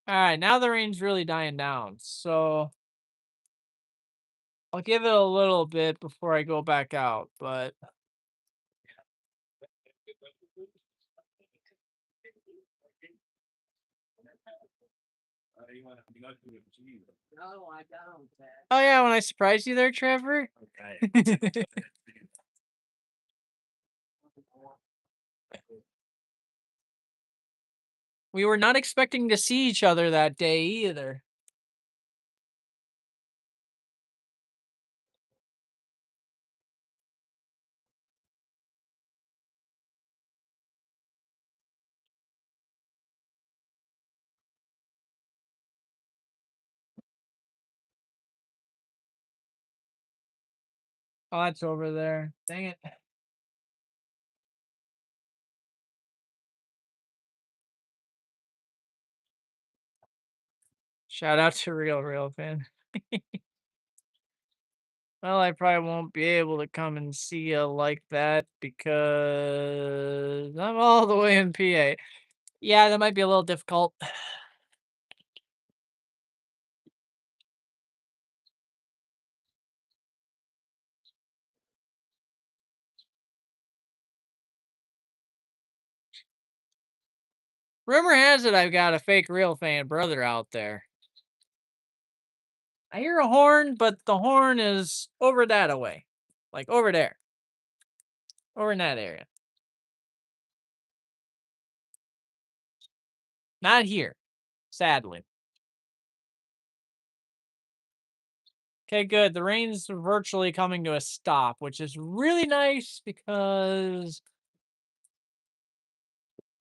All right, now the rain's really dying down. So I'll give it a little bit before I go back out, but No, I don't. oh yeah, when I surprised you there, Trevor. We were not expecting to see each other that day either. Oh, it's over there. Dang it. Shout out to Real Fan. Well, I probably won't be able to come and see you like that because I'm all the way in PA. Yeah, that might be a little difficult. Rumor has it I've got a fake Real Fan brother out there. I hear a horn, but the horn is over that away. Like over there. Over in that area. Not here, sadly. Okay, good. The rain's virtually coming to a stop, which is really nice because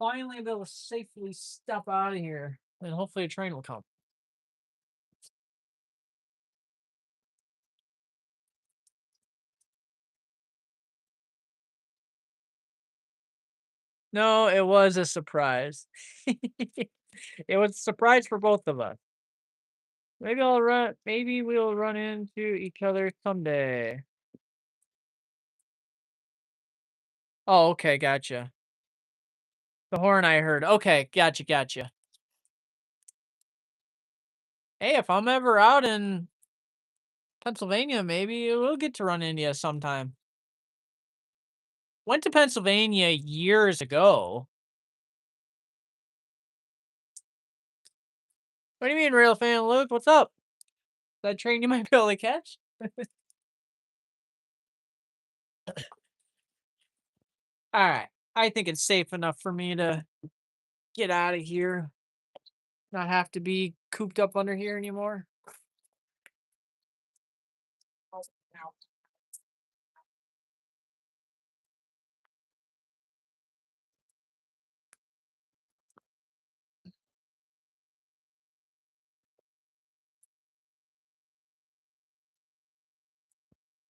finally I'll be able to safely step out of here. And hopefully a train will come. No, it was a surprise. It was a surprise for both of us. Maybe we'll run into each other someday. Oh, okay, gotcha. The horn I heard. Okay, gotcha. Hey, if I'm ever out in Pennsylvania, maybe we'll get to run into you sometime. Went to Pennsylvania years ago. What do you mean, Real Fan Luke? What's up? That train you might be able to catch? All right. I think it's safe enough for me to get out of here. Not have to be cooped up under here anymore.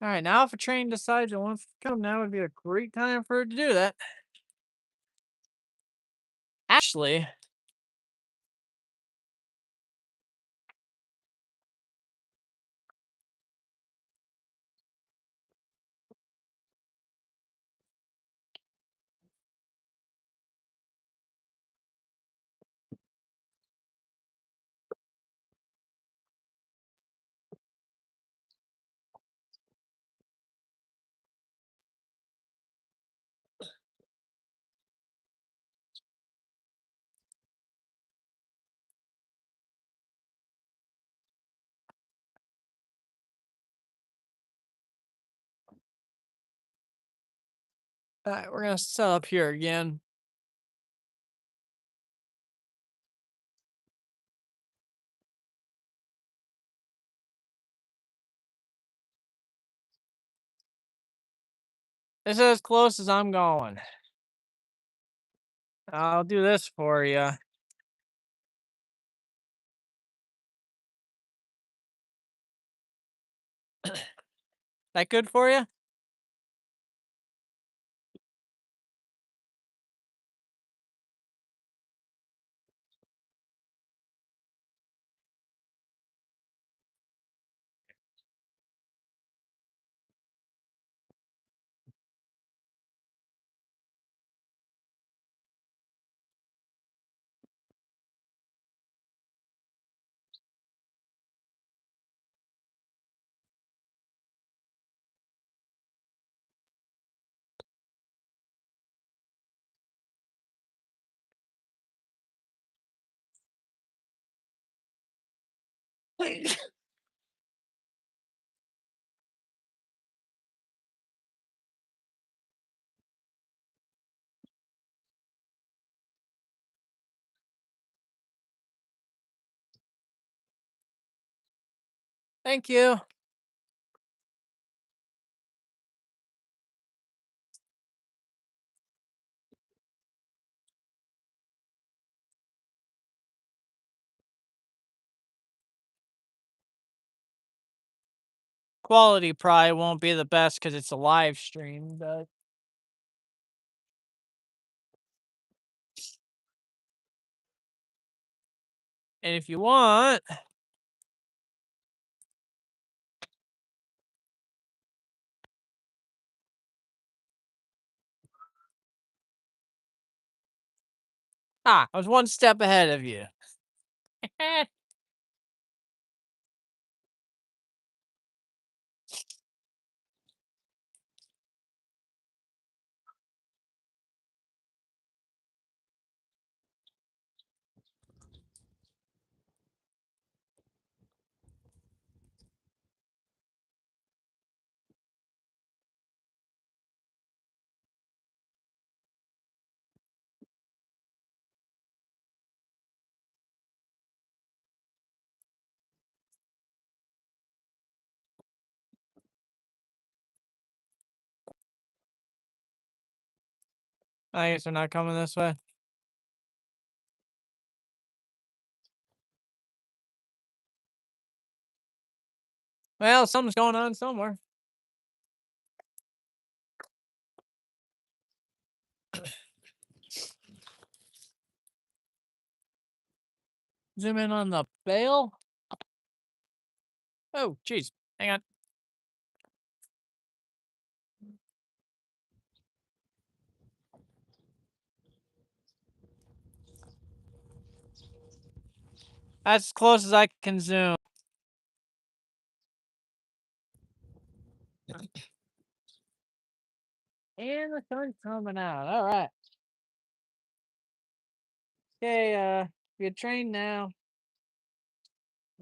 All right, now if a train decides it wants to come, now would be a great time for it to do that. Actually, all right, we're gonna set up here again. This is as close as I'm going. I'll do this for you. That good for you? Thank you. quality probably won't be the best because it's a live stream, but and if you want, I was one step ahead of you. I guess they're not coming this way. Well, something's going on somewhere. Zoom in on the bale. Oh, jeez. Hang on. That's as close as I can zoom. And the sun's coming out. All right. Okay, get trained now.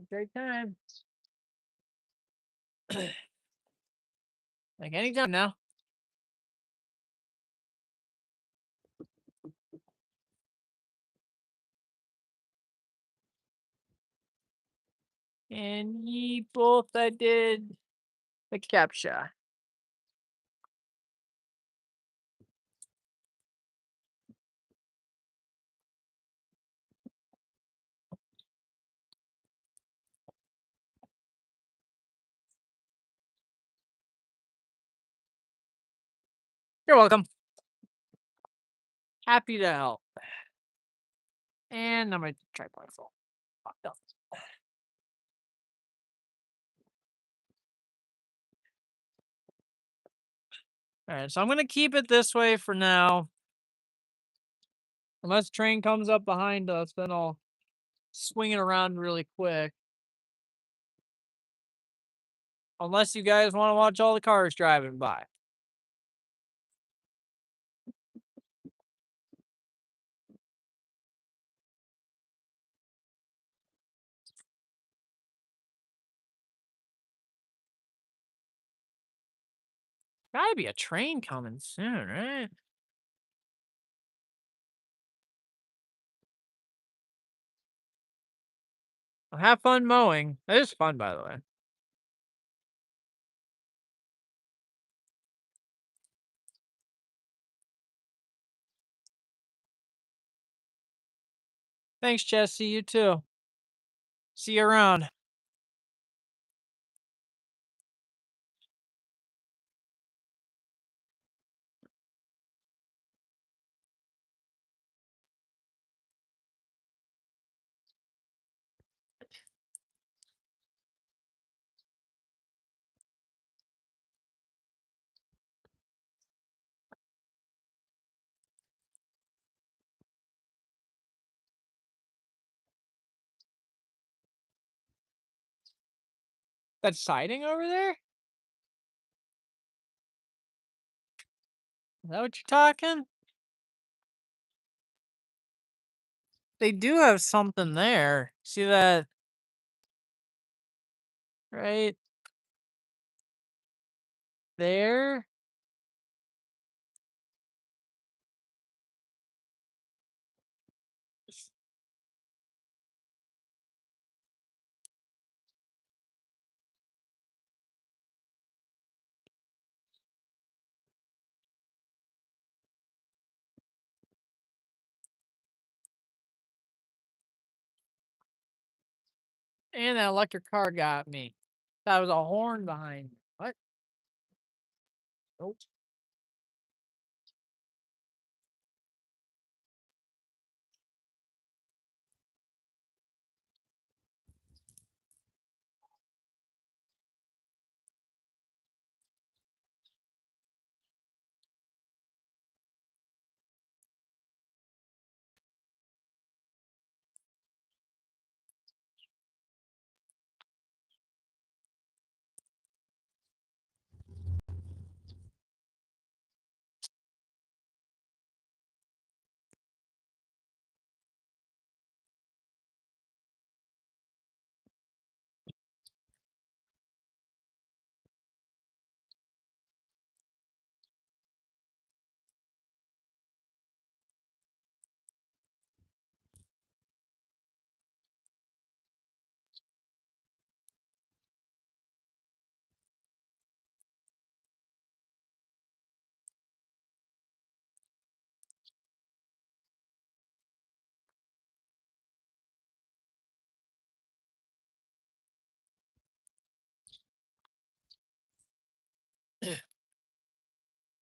Great time. Like anytime now. And ye both I did the captcha. You're welcome. Happy to help. And I'm gonna tripod full. Fucked up. Alright, so I'm gonna keep it this way for now. Unless train comes up behind us, then I'll swing it around really quick. Unless you guys want to watch all the cars driving by. Gotta be a train coming soon, right? Well, have fun mowing. It is fun, by the way. Thanks, Jesse. You too. See you around. That siding over there? Is that what you're talking? They do have something there. See that? Right there? And that electric car got me. That was a horn behind me. What? Nope.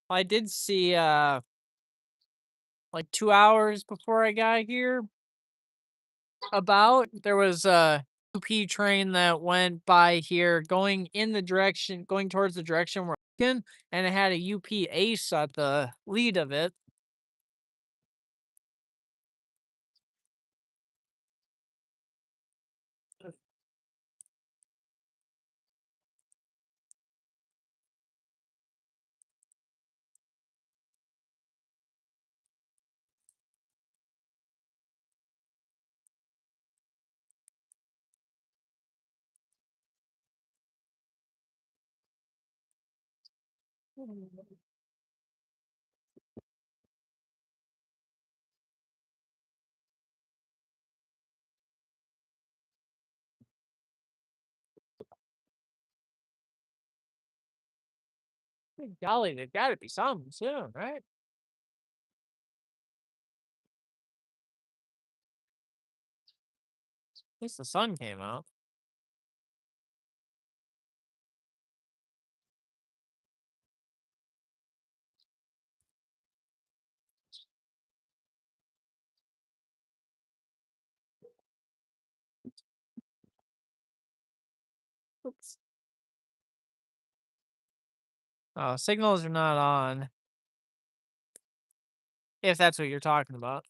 I did see like 2 hours before I got here there was a UP train that went by here going towards the direction we're looking, and it had a UP Ace at the lead of it. Golly, there's gotta be something soon, right? At least the sun came out. Oops. Oh, signals are not on. If that's what you're talking about.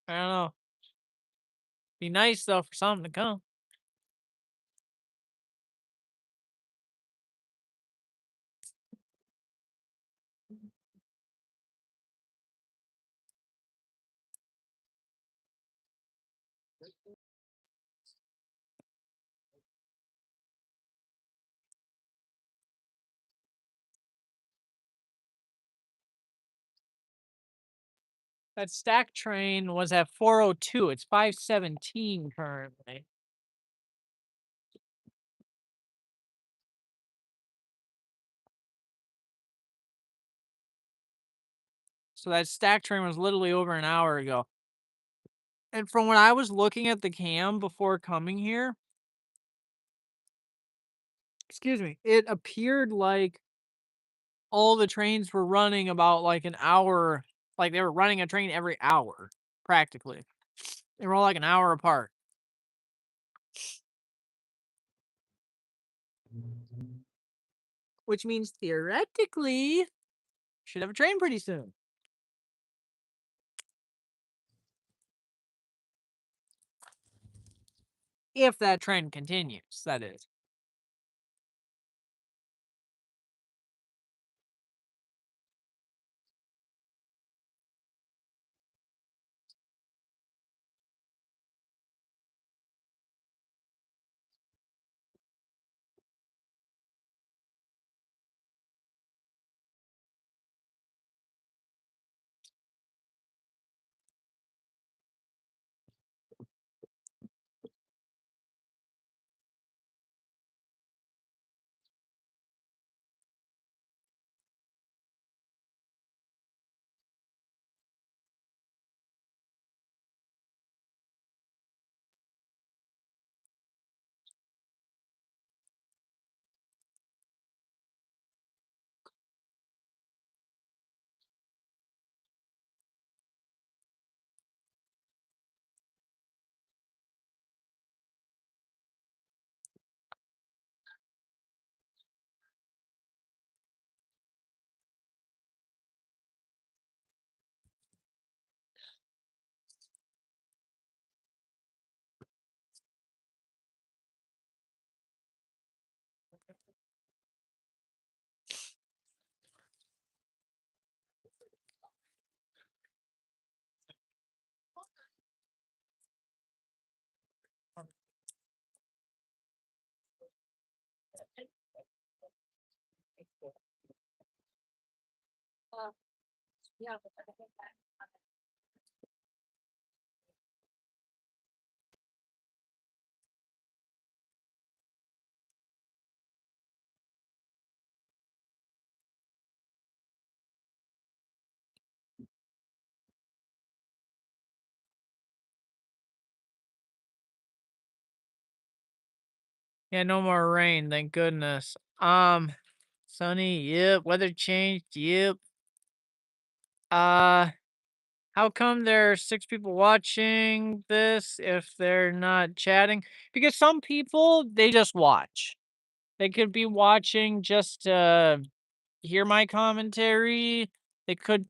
I don't know. Be nice though for something to come. That stack train was at 4:02. It's 5:17 currently. So that stack train was literally over an hour ago. And from when I was looking at the cam before coming here, excuse me, it appeared like all the trains were running about like an hour, like they were running a train every hour, practically. They were all like an hour apart. Which means theoretically, should have a train pretty soon. If that trend continues, that is. Yeah. Yeah, no more rain, thank goodness. Sunny, yep. Weather changed, yep. How come there are 6 people watching this if they're not chatting? Because some people, they just watch. They could be watching just to hear my commentary. They could.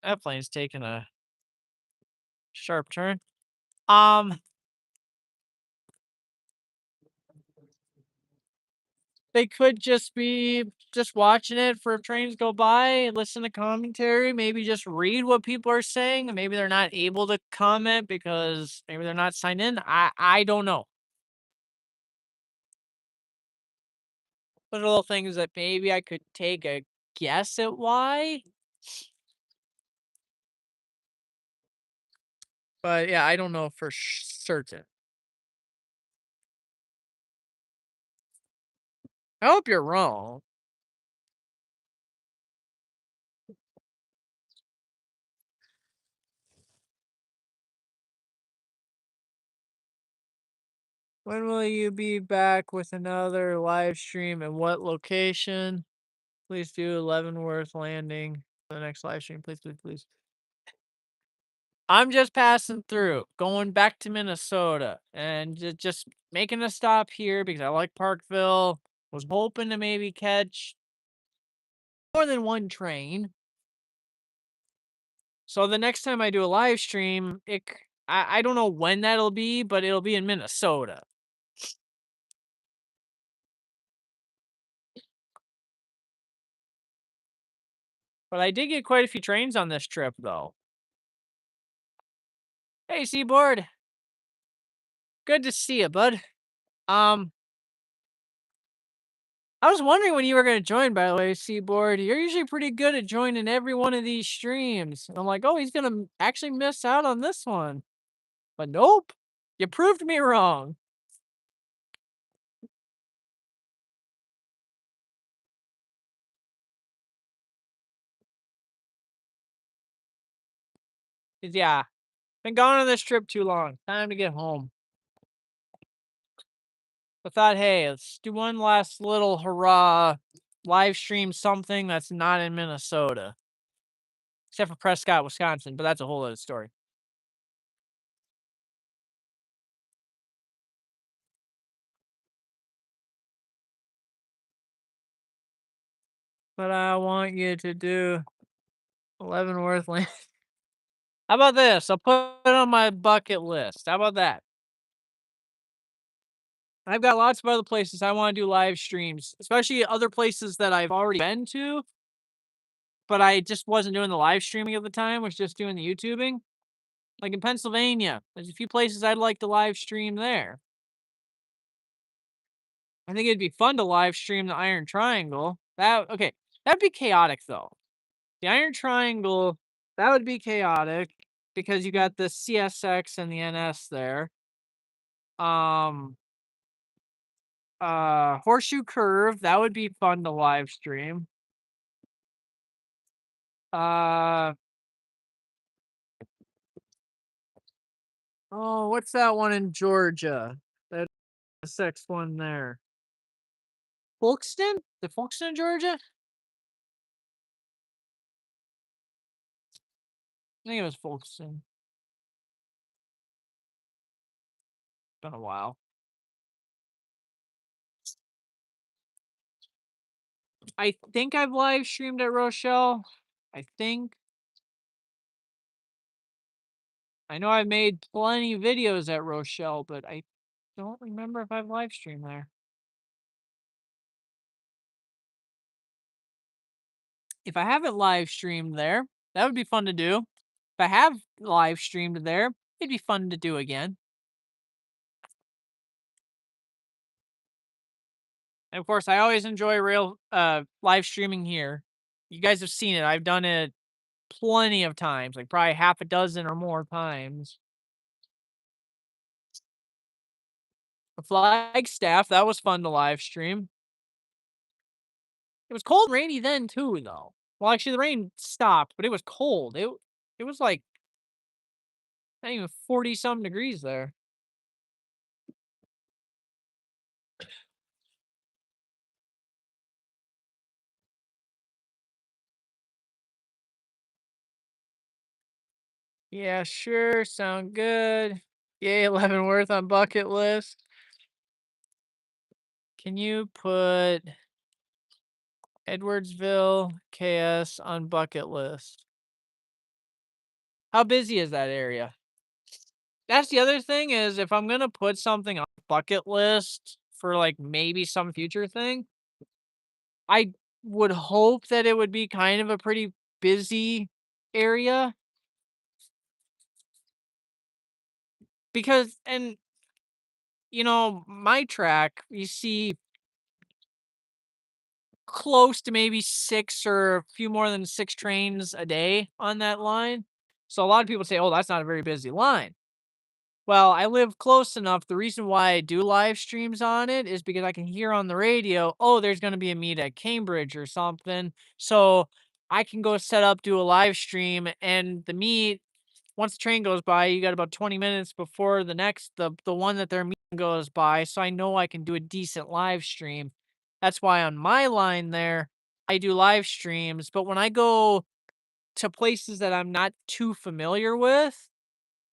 That plane's taking a sharp turn. They could just be just watching it for trains go by, listen to commentary, maybe just read what people are saying, and maybe they're not able to comment because maybe they're not signed in. I don't know. But little things that maybe I could take a guess at why. But yeah, I don't know for certain. I hope you're wrong. When will you be back with another live stream and what location? Please do Leavenworth Landing for the next live stream. Please, please, please. I'm just passing through, going back to Minnesota, and just making a stop here because I like Parkville. Was hoping to maybe catch more than one train. So the next time I do a live stream, I don't know when that'll be, but it'll be in Minnesota. But I did get quite a few trains on this trip, though. Hey, Seaboard. Good to see you, bud. I was wondering when you were gonna join, by the way, Seaboard. You're usually pretty good at joining every one of these streams. And I'm like, oh, he's gonna actually miss out on this one. But nope. You proved me wrong. Yeah. Been gone on this trip too long. Time to get home. I thought, hey, let's do one last little hurrah, live stream something that's not in Minnesota. Except for Prescott, Wisconsin, but that's a whole other story. But I want you to do Leavenworth Land. How about this? I'll put it on my bucket list. How about that? I've got lots of other places I want to do live streams, especially other places that I've already been to, but I just wasn't doing the live streaming at the time, was just doing the YouTubing. Like in Pennsylvania, there's a few places I'd like to live stream there. I think it'd be fun to live stream the Iron Triangle. That'd be chaotic though. The Iron Triangle, that would be chaotic because you got the CSX and the NS there. Horseshoe Curve, that would be fun to live stream. Oh, what's that one in Georgia? That sex one there. Folkston? The Folkston, Georgia? I think it was Folkston. Been a while. I think I've live streamed at Rochelle. I think. I know I've made plenty of videos at Rochelle, but I don't remember if I've live streamed there. If I haven't live streamed there, that would be fun to do. If I have live streamed there, it'd be fun to do again. And of course, I always enjoy live streaming here. You guys have seen it. I've done it plenty of times, like probably half a dozen or more times. The Flagstaff, that was fun to live stream. It was cold and rainy then too, though. Well, actually, the rain stopped, but it was cold. It was like not even 40 some degrees there. Yeah, sure. Sound good. Yay, Leavenworth on bucket list. Can you put Edwardsville KS on bucket list? How busy is that area? That's the other thing is if I'm gonna put something on bucket list for like maybe some future thing, I would hope that it would be kind of a pretty busy area. Because my track, you see close to maybe 6 or a few more than 6 trains a day on that line. So a lot of people say, "Oh, that's not a very busy line." Well, I live close enough. The reason why I do live streams on it is because I can hear on the radio, "Oh, there's gonna be a meet at Cambridge or something." So I can go set up, do a live stream, and the meet, once the train goes by, you got about 20 minutes before the one that they're meeting goes by. So I know I can do a decent live stream. That's why on my line there, I do live streams. But when I go to places that I'm not too familiar with,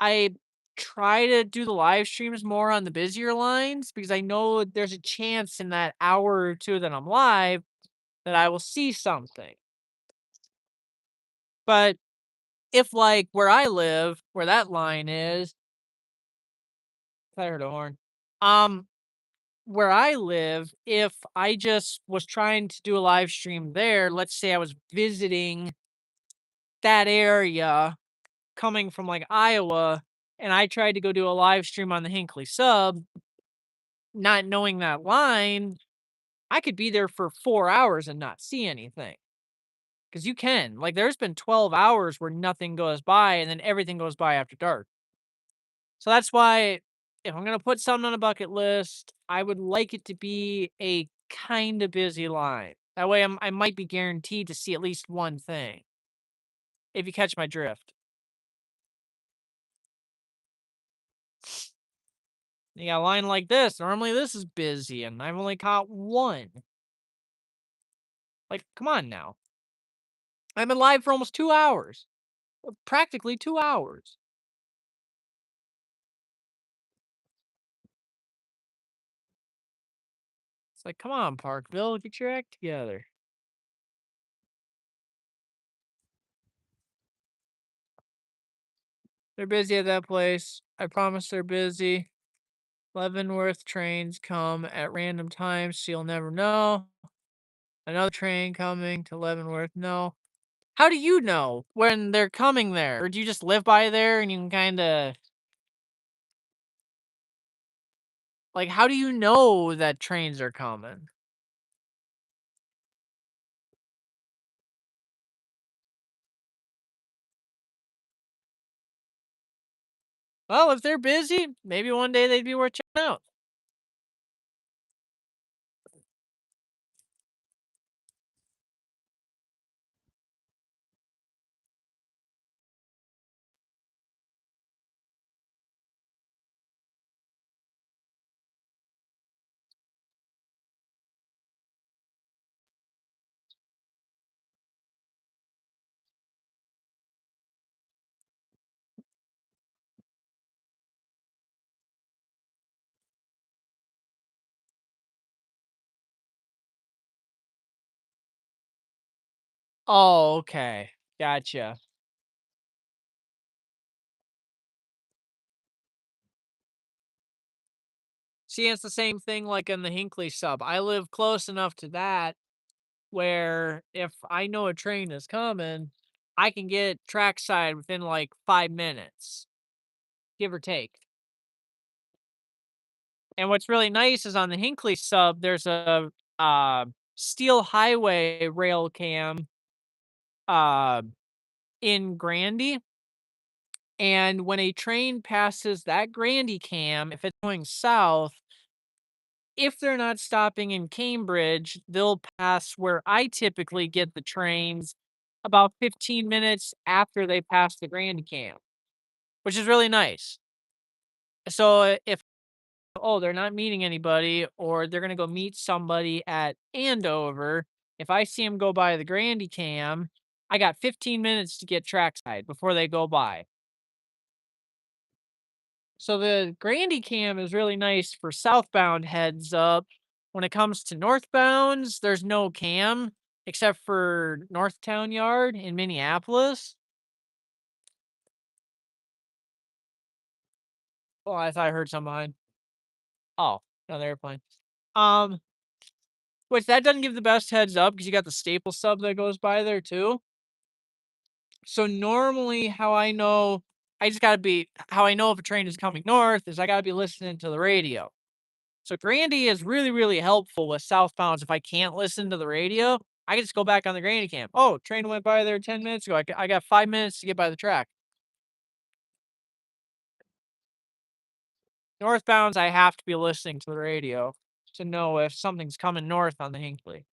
I try to do the live streams more on the busier lines because I know there's a chance in that hour or two that I'm live that I will see something. But if like where I live, where that line is, I heard a horn. Um, where I live, if I just was trying to do a live stream there, let's say I was visiting that area coming from like Iowa, and I tried to go do a live stream on the Hinckley sub, not knowing that line, I could be there for 4 hours and not see anything. Because you can. Like, there's been 12 hours where nothing goes by, and then everything goes by after dark. So that's why if I'm gonna put something on a bucket list, I would like it to be a kinda busy line. That way I might be guaranteed to see at least one thing, if you catch my drift. You got a line like this, normally this is busy, and I've only caught one. Like, come on now. I've been live for almost 2 hours. Practically 2 hours. It's like, come on, Parkville, get your act together. They're busy at that place. I promise they're busy. Leavenworth trains come at random times, so you'll never know. Another train coming to Leavenworth. No. How do you know when they're coming there? Or do you just live by there and you can kind of like, how do you know that trains are coming? Well, if they're busy, maybe one day they'd be worth checking out. Oh, okay. Gotcha. See, it's the same thing like in the Hinkley sub. I live close enough to that where if I know a train is coming, I can get trackside within like 5 minutes, give or take. And what's really nice is on the Hinkley sub, there's a steel highway rail cam uh, in Grandy. And when a train passes that Grandy cam, if it's going south, if they're not stopping in Cambridge, they'll pass where I typically get the trains about 15 minutes after they pass the Grandy cam, which is really nice. So if they're not meeting anybody or they're gonna go meet somebody at Andover, if I see them go by the Grandy cam, I got 15 minutes to get trackside before they go by. So the Grandy cam is really nice for southbound heads up. When it comes to northbounds, there's no cam except for Northtown Yard in Minneapolis. Oh, I thought I heard some behind. Oh, another airplane. Um, which that doesn't give the best heads up because you got the staple sub that goes by there too. So normally how I know if a train is coming north is I gotta be listening to the radio. So Grandy is really, really helpful with southbounds. If I can't listen to the radio, I can just go back on the Grandy cam. Oh, train went by there 10 minutes ago. I got 5 minutes to get by the track. Northbounds, I have to be listening to the radio to know if something's coming north on the Hinkley.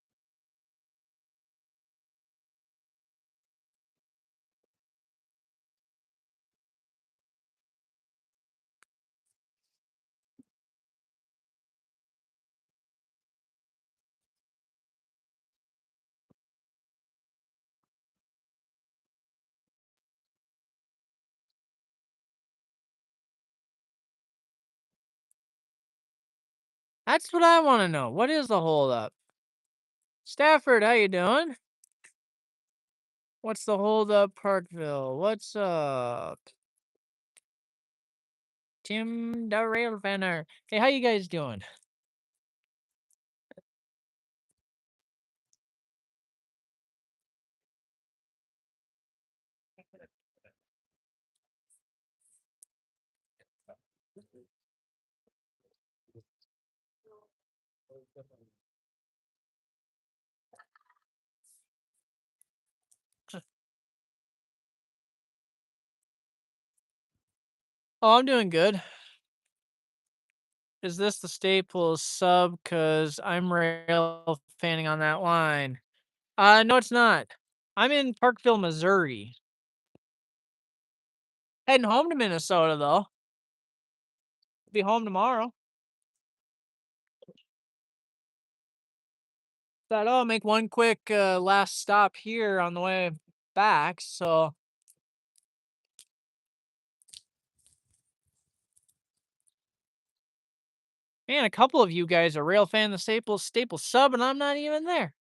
That's what I want to know. What is the holdup? Stafford, how you doing? What's the holdup, Parkville? What's up? Tim the Railfanner. Hey, how you guys doing? Oh, I'm doing good. Is this the Staples sub? Cause I'm rail fanning on that line. No, it's not. I'm in Parkville, Missouri. Heading home to Minnesota though. Be home tomorrow. Thought, oh, make one quick last stop here on the way back. So, man, a couple of you guys are rail fan the Staples sub, and I'm not even there.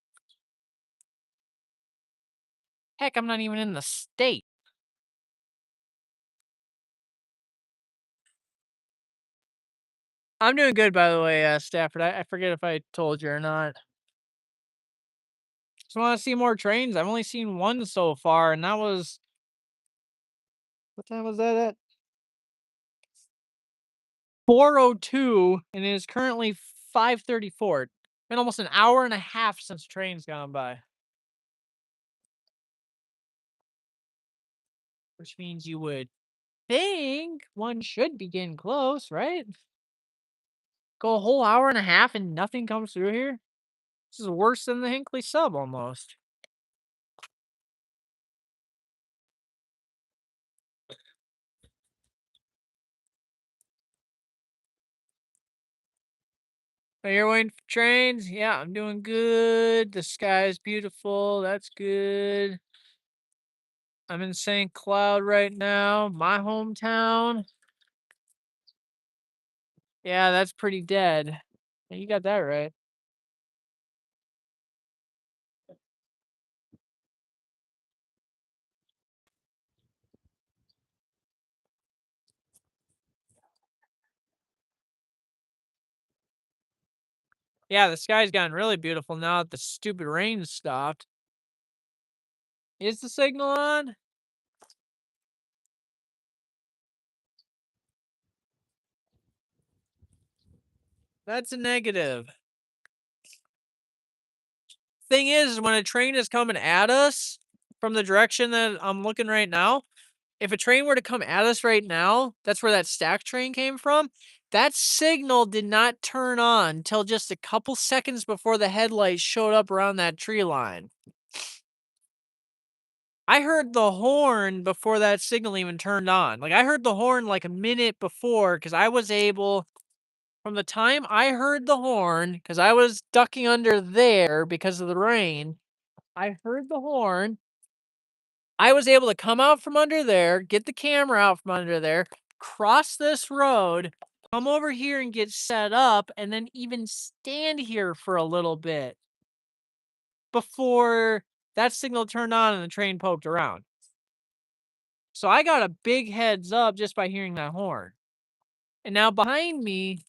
Heck, I'm not even in the state. I'm doing good, by the way, Stafford. I forget if I told you or not. Just want to see more trains. I've only seen one so far, and that was what time was that at? 4:02, and it is currently 5:34. Been almost an hour and a half since trains gone by. Which means you would think one should be getting close, right? Go a whole hour and a half and nothing comes through here? This is worse than the Hinkley sub almost. Oh, you're waiting for trains? Yeah, I'm doing good. The sky is beautiful. That's good. I'm in St. Cloud right now, my hometown. Yeah, that's pretty dead. Yeah, you got that right. Yeah, the sky's gotten really beautiful now that the stupid rain stopped. Is the signal on? That's a negative. Thing is, when a train is coming at us from the direction that I'm looking right now, if a train were to come at us right now, that's where that stack train came from. That signal did not turn on till just a couple seconds before the headlights showed up around that tree line. I heard the horn before that signal even turned on. Like I heard the horn like a minute before because I was able, from the time I heard the horn, because I was ducking under there because of the rain, I heard the horn. I was able to come out from under there, get the camera out from under there, cross this road, come over here and get set up, and then even stand here for a little bit before that signal turned on and the train poked around. So I got a big heads up just by hearing that horn. And now behind me,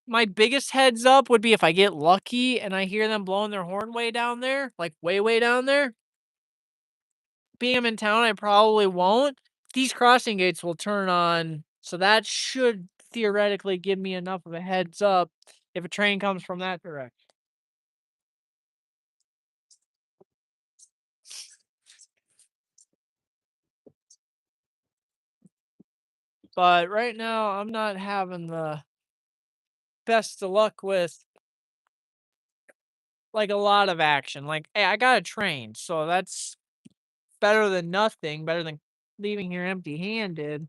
my biggest heads up would be if I get lucky and I hear them blowing their horn way down there, like way, way down there. Being I'm in town, I probably won't. These crossing gates will turn on, so that should theoretically give me enough of a heads up if a train comes from that direction. But right now, I'm not having the best of luck with like a lot of action. Like, hey, I got a train, so that's better than nothing, better than leaving here empty handed.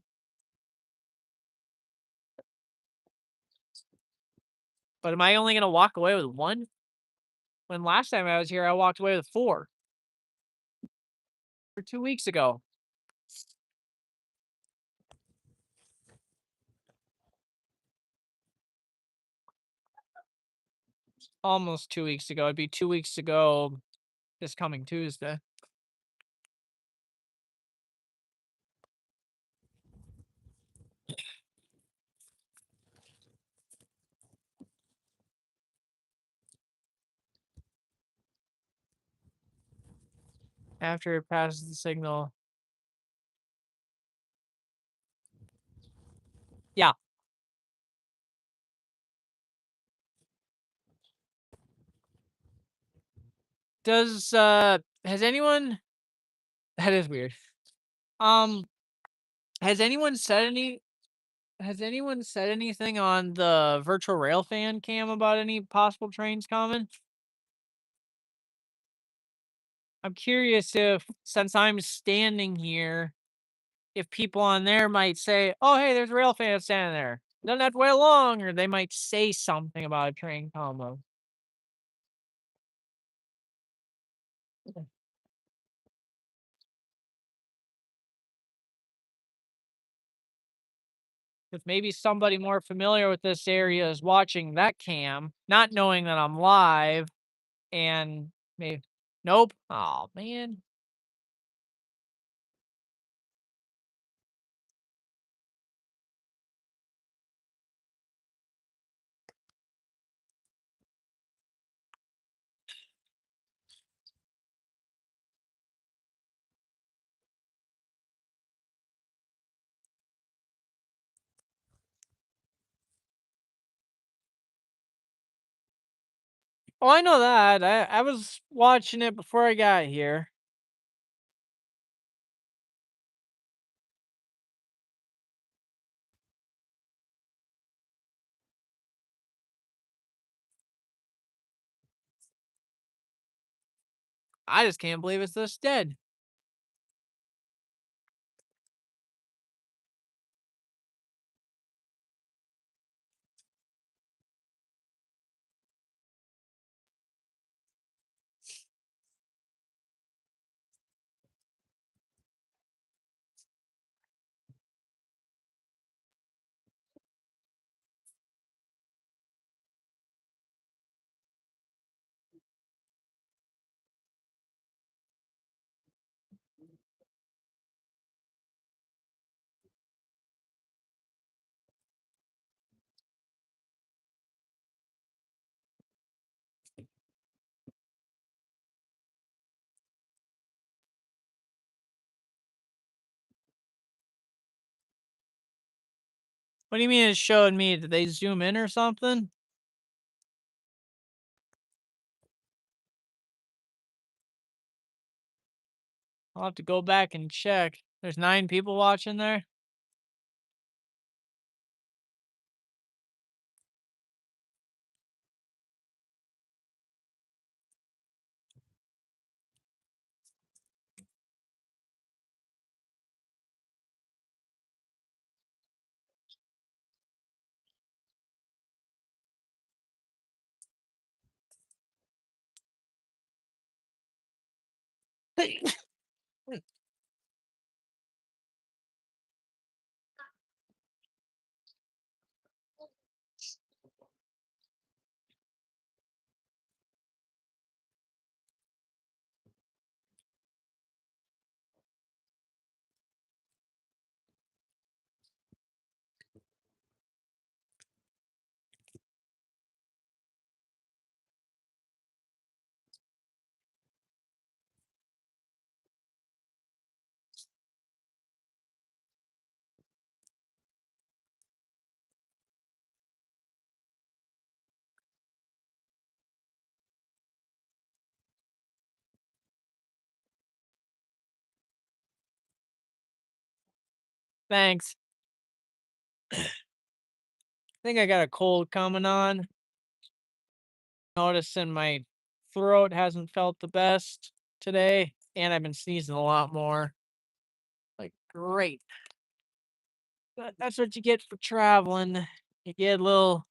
But am I only going to walk away with one? When last time I was here, I walked away with 4. Or 2 weeks ago. Almost 2 weeks ago. It'd be 2 weeks ago this coming Tuesday. After it passes the signal. Yeah. Does has anyone that is weird. Um Has anyone said anything on the virtual railfan cam about any possible trains coming? I'm curious if, since I'm standing here, if people on there might say, "Oh, hey, there's a railfan standing there. Doesn't have to wait long," or they might say something about a train combo. If maybe somebody more familiar with this area is watching that cam, not knowing that I'm live, and maybe, nope. Oh man. Oh, I know that. I was watching it before I got here. I just can't believe it's this dead. What do you mean it's showing me? Did they zoom in or something? I'll have to go back and check. There's 9 people watching there. Thanks. I think I got a cold coming on. Noticing my throat hasn't felt the best today, and I've been sneezing a lot more. Like, great. That's what you get for traveling. You get a little,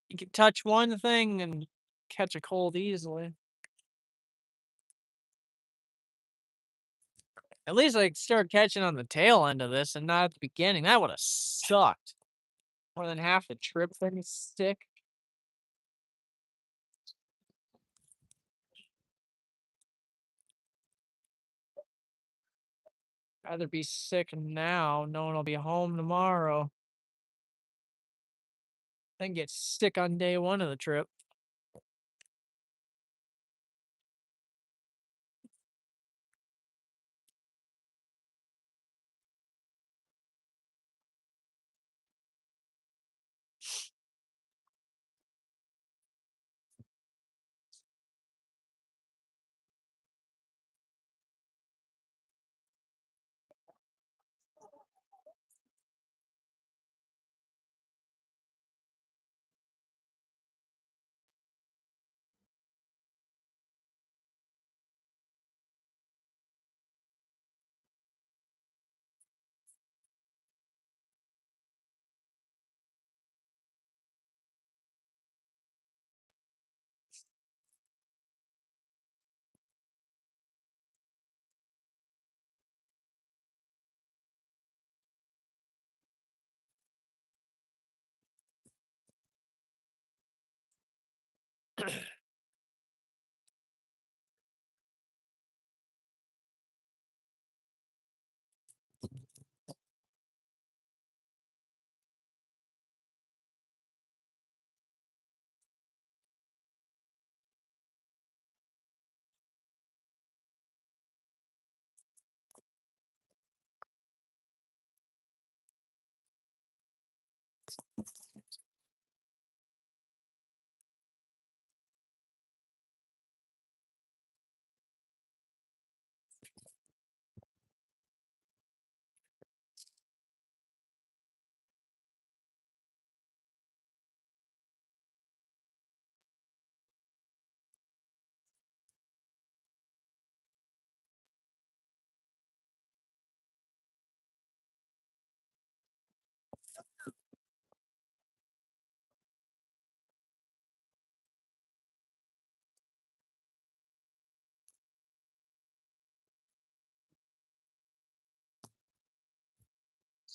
you can touch one thing and catch a cold easily. At least I started catching on the tail end of this and not at the beginning. That would have sucked. More than half the trip been sick. Rather be sick now, knowing I'll be home tomorrow, than get sick on day 1 of the trip.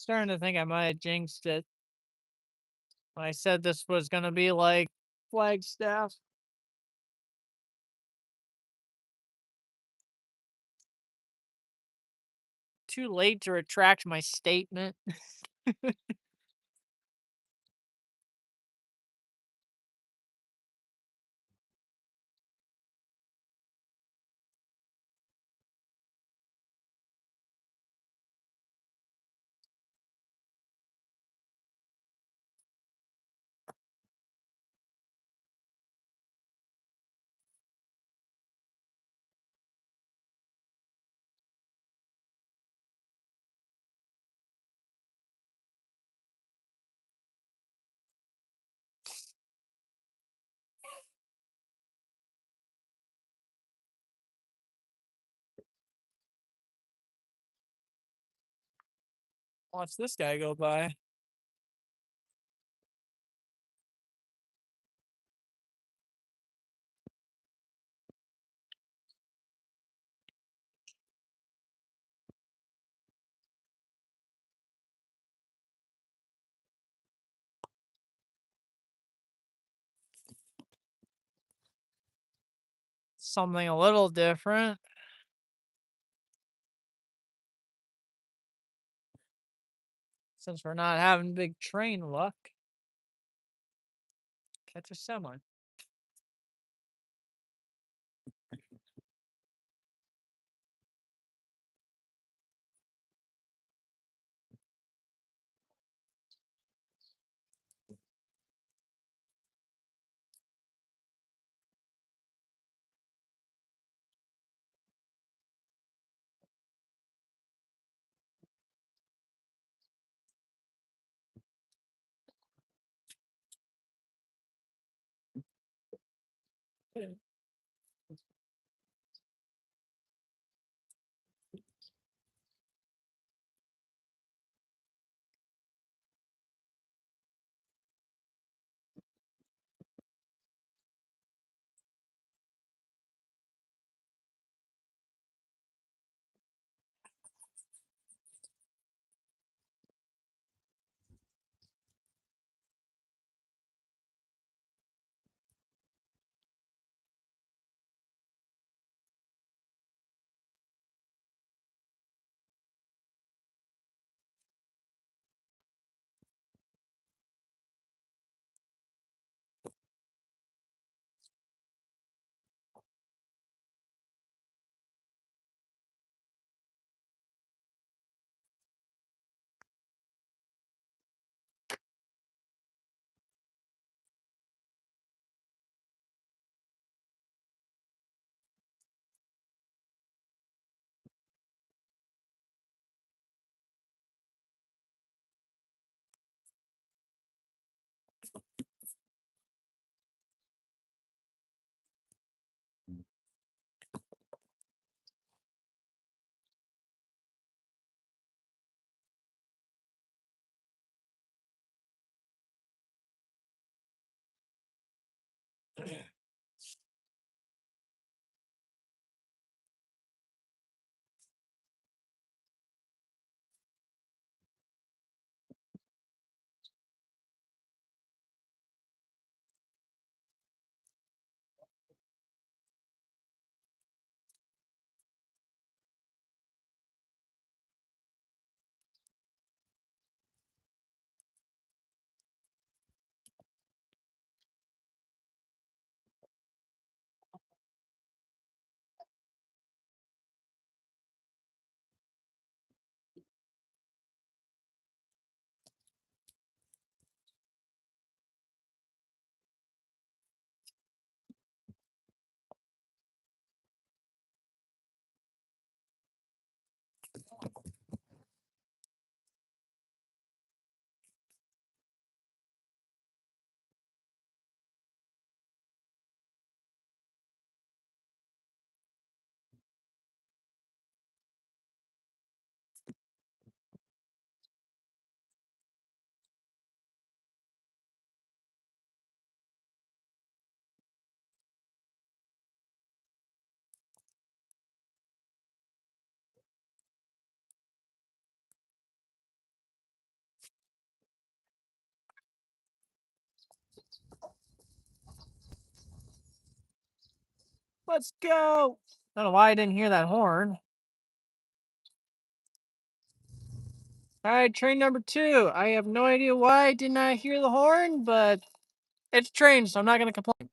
Starting to think I might have jinxed it. When I said this was gonna be like Flagstaff. Too late to retract my statement. Watch this guy go by. Something a little different. Since we're not having big train luck. Catch a semi. Let's go. I don't know why I didn't hear that horn. All right, train number 2. I have no idea why I did not hear the horn, but it's train, so I'm not going to complain.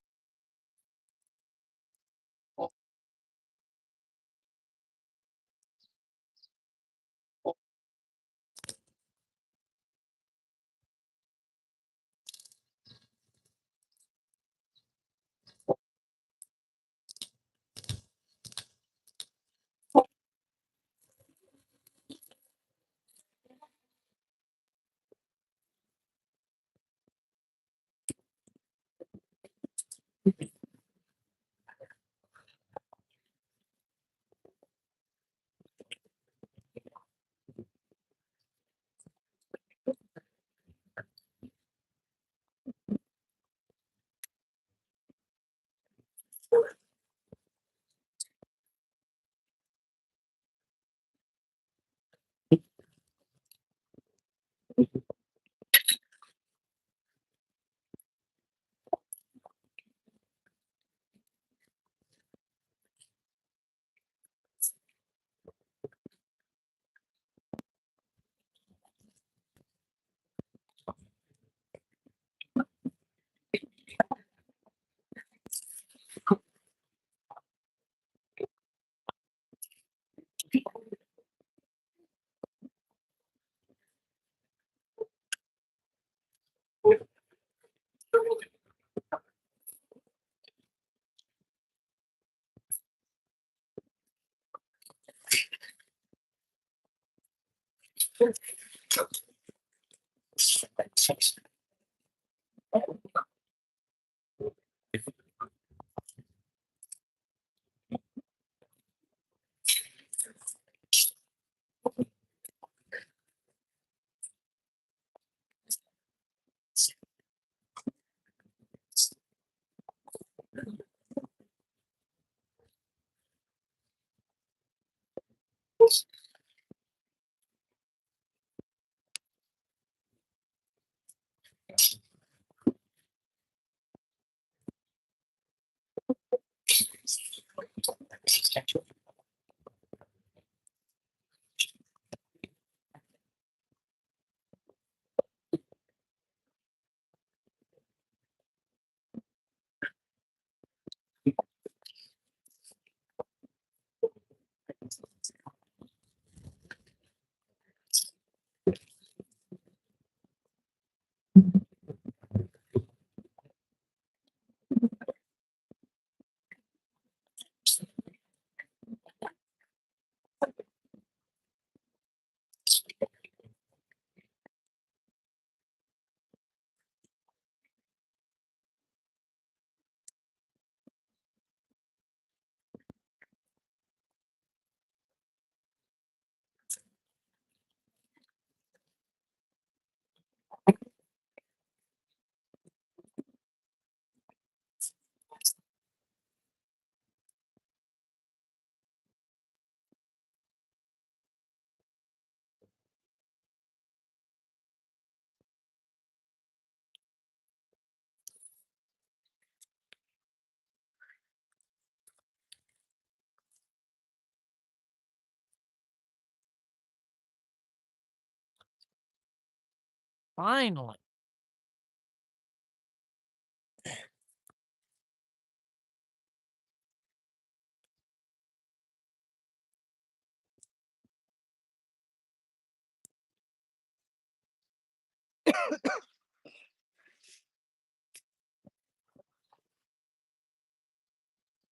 Finally.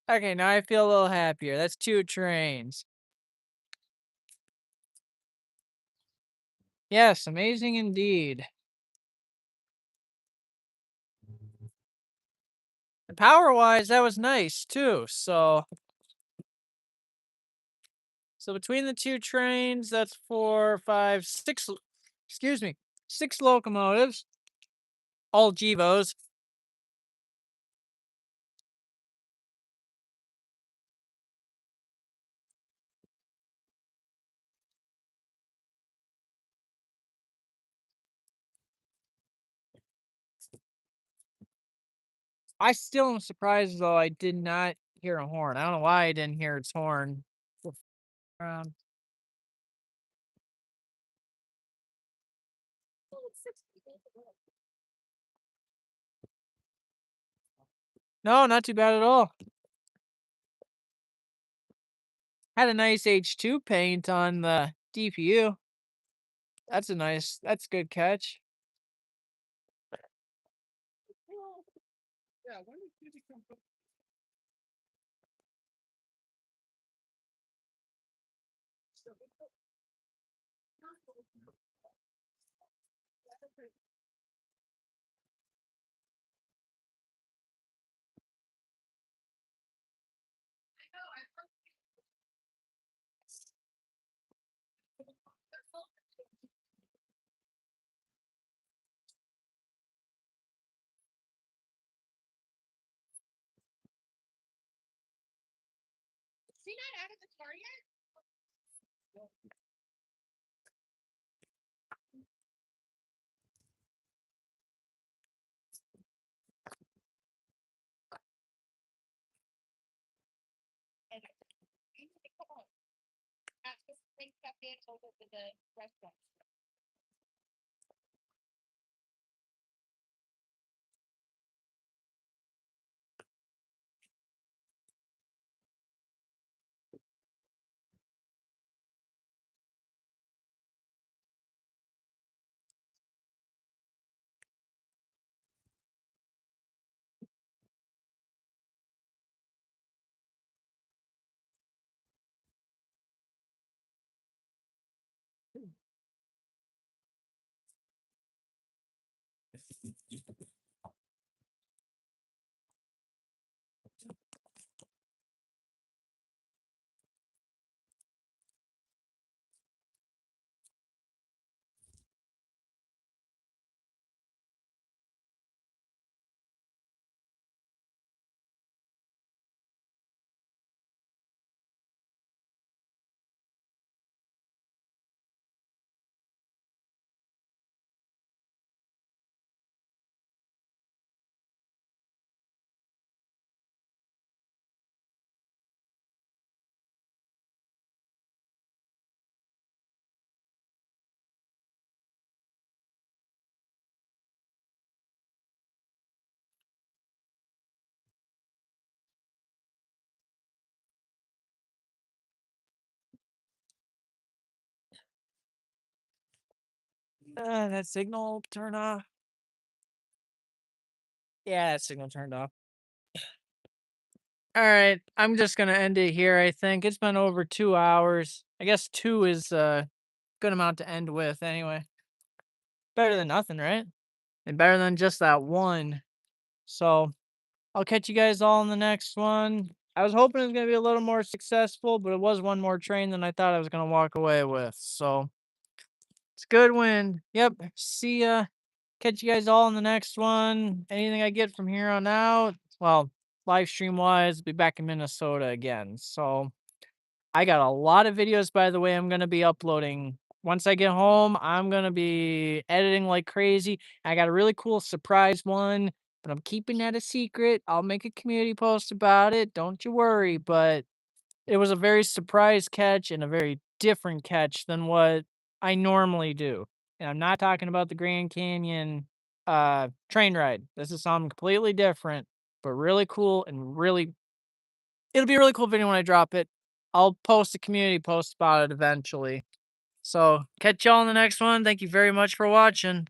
Okay, now I feel a little happier. That's 2 trains. Yes, amazing indeed. And power-wise, that was nice too. So between the 2 trains, that's 4, 5, 6. Excuse me, 6 locomotives, all Gevos. I still am surprised though I did not hear a horn. I don't know why I didn't hear its horn. Um, no, not too bad at all. Had a nice H2 paint on the DPU. That's a good catch. Yeah, when did you become? Is he not out of the car yet? Come on. Just bring stuff in over to the restaurant. That signal turned off. Yeah, that signal turned off. All right, I'm just gonna end it here. I think it's been over 2 hours. I guess 2 is a good amount to end with. Anyway, better than nothing, right? And better than just that one. So I'll catch you guys all in the next one. I was hoping it was gonna be a little more successful, but it was one more train than I thought I was gonna walk away with. So it's a good win. Yep. See ya. Catch you guys all in the next one. Anything I get from here on out, well, live stream wise, be back in Minnesota again. So I got a lot of videos, by the way, I'm going to be uploading. Once I get home, I'm going to be editing like crazy. I got a really cool surprise one, but I'm keeping that a secret. I'll make a community post about it. Don't you worry. But it was a very surprise catch and a very different catch than what I normally do. And I'm not talking about the Grand Canyon train ride. This is something completely different, but really cool and really it'll be a really cool video when I drop it. I'll post a community post about it eventually. So catch y'all in the next one. Thank you very much for watching.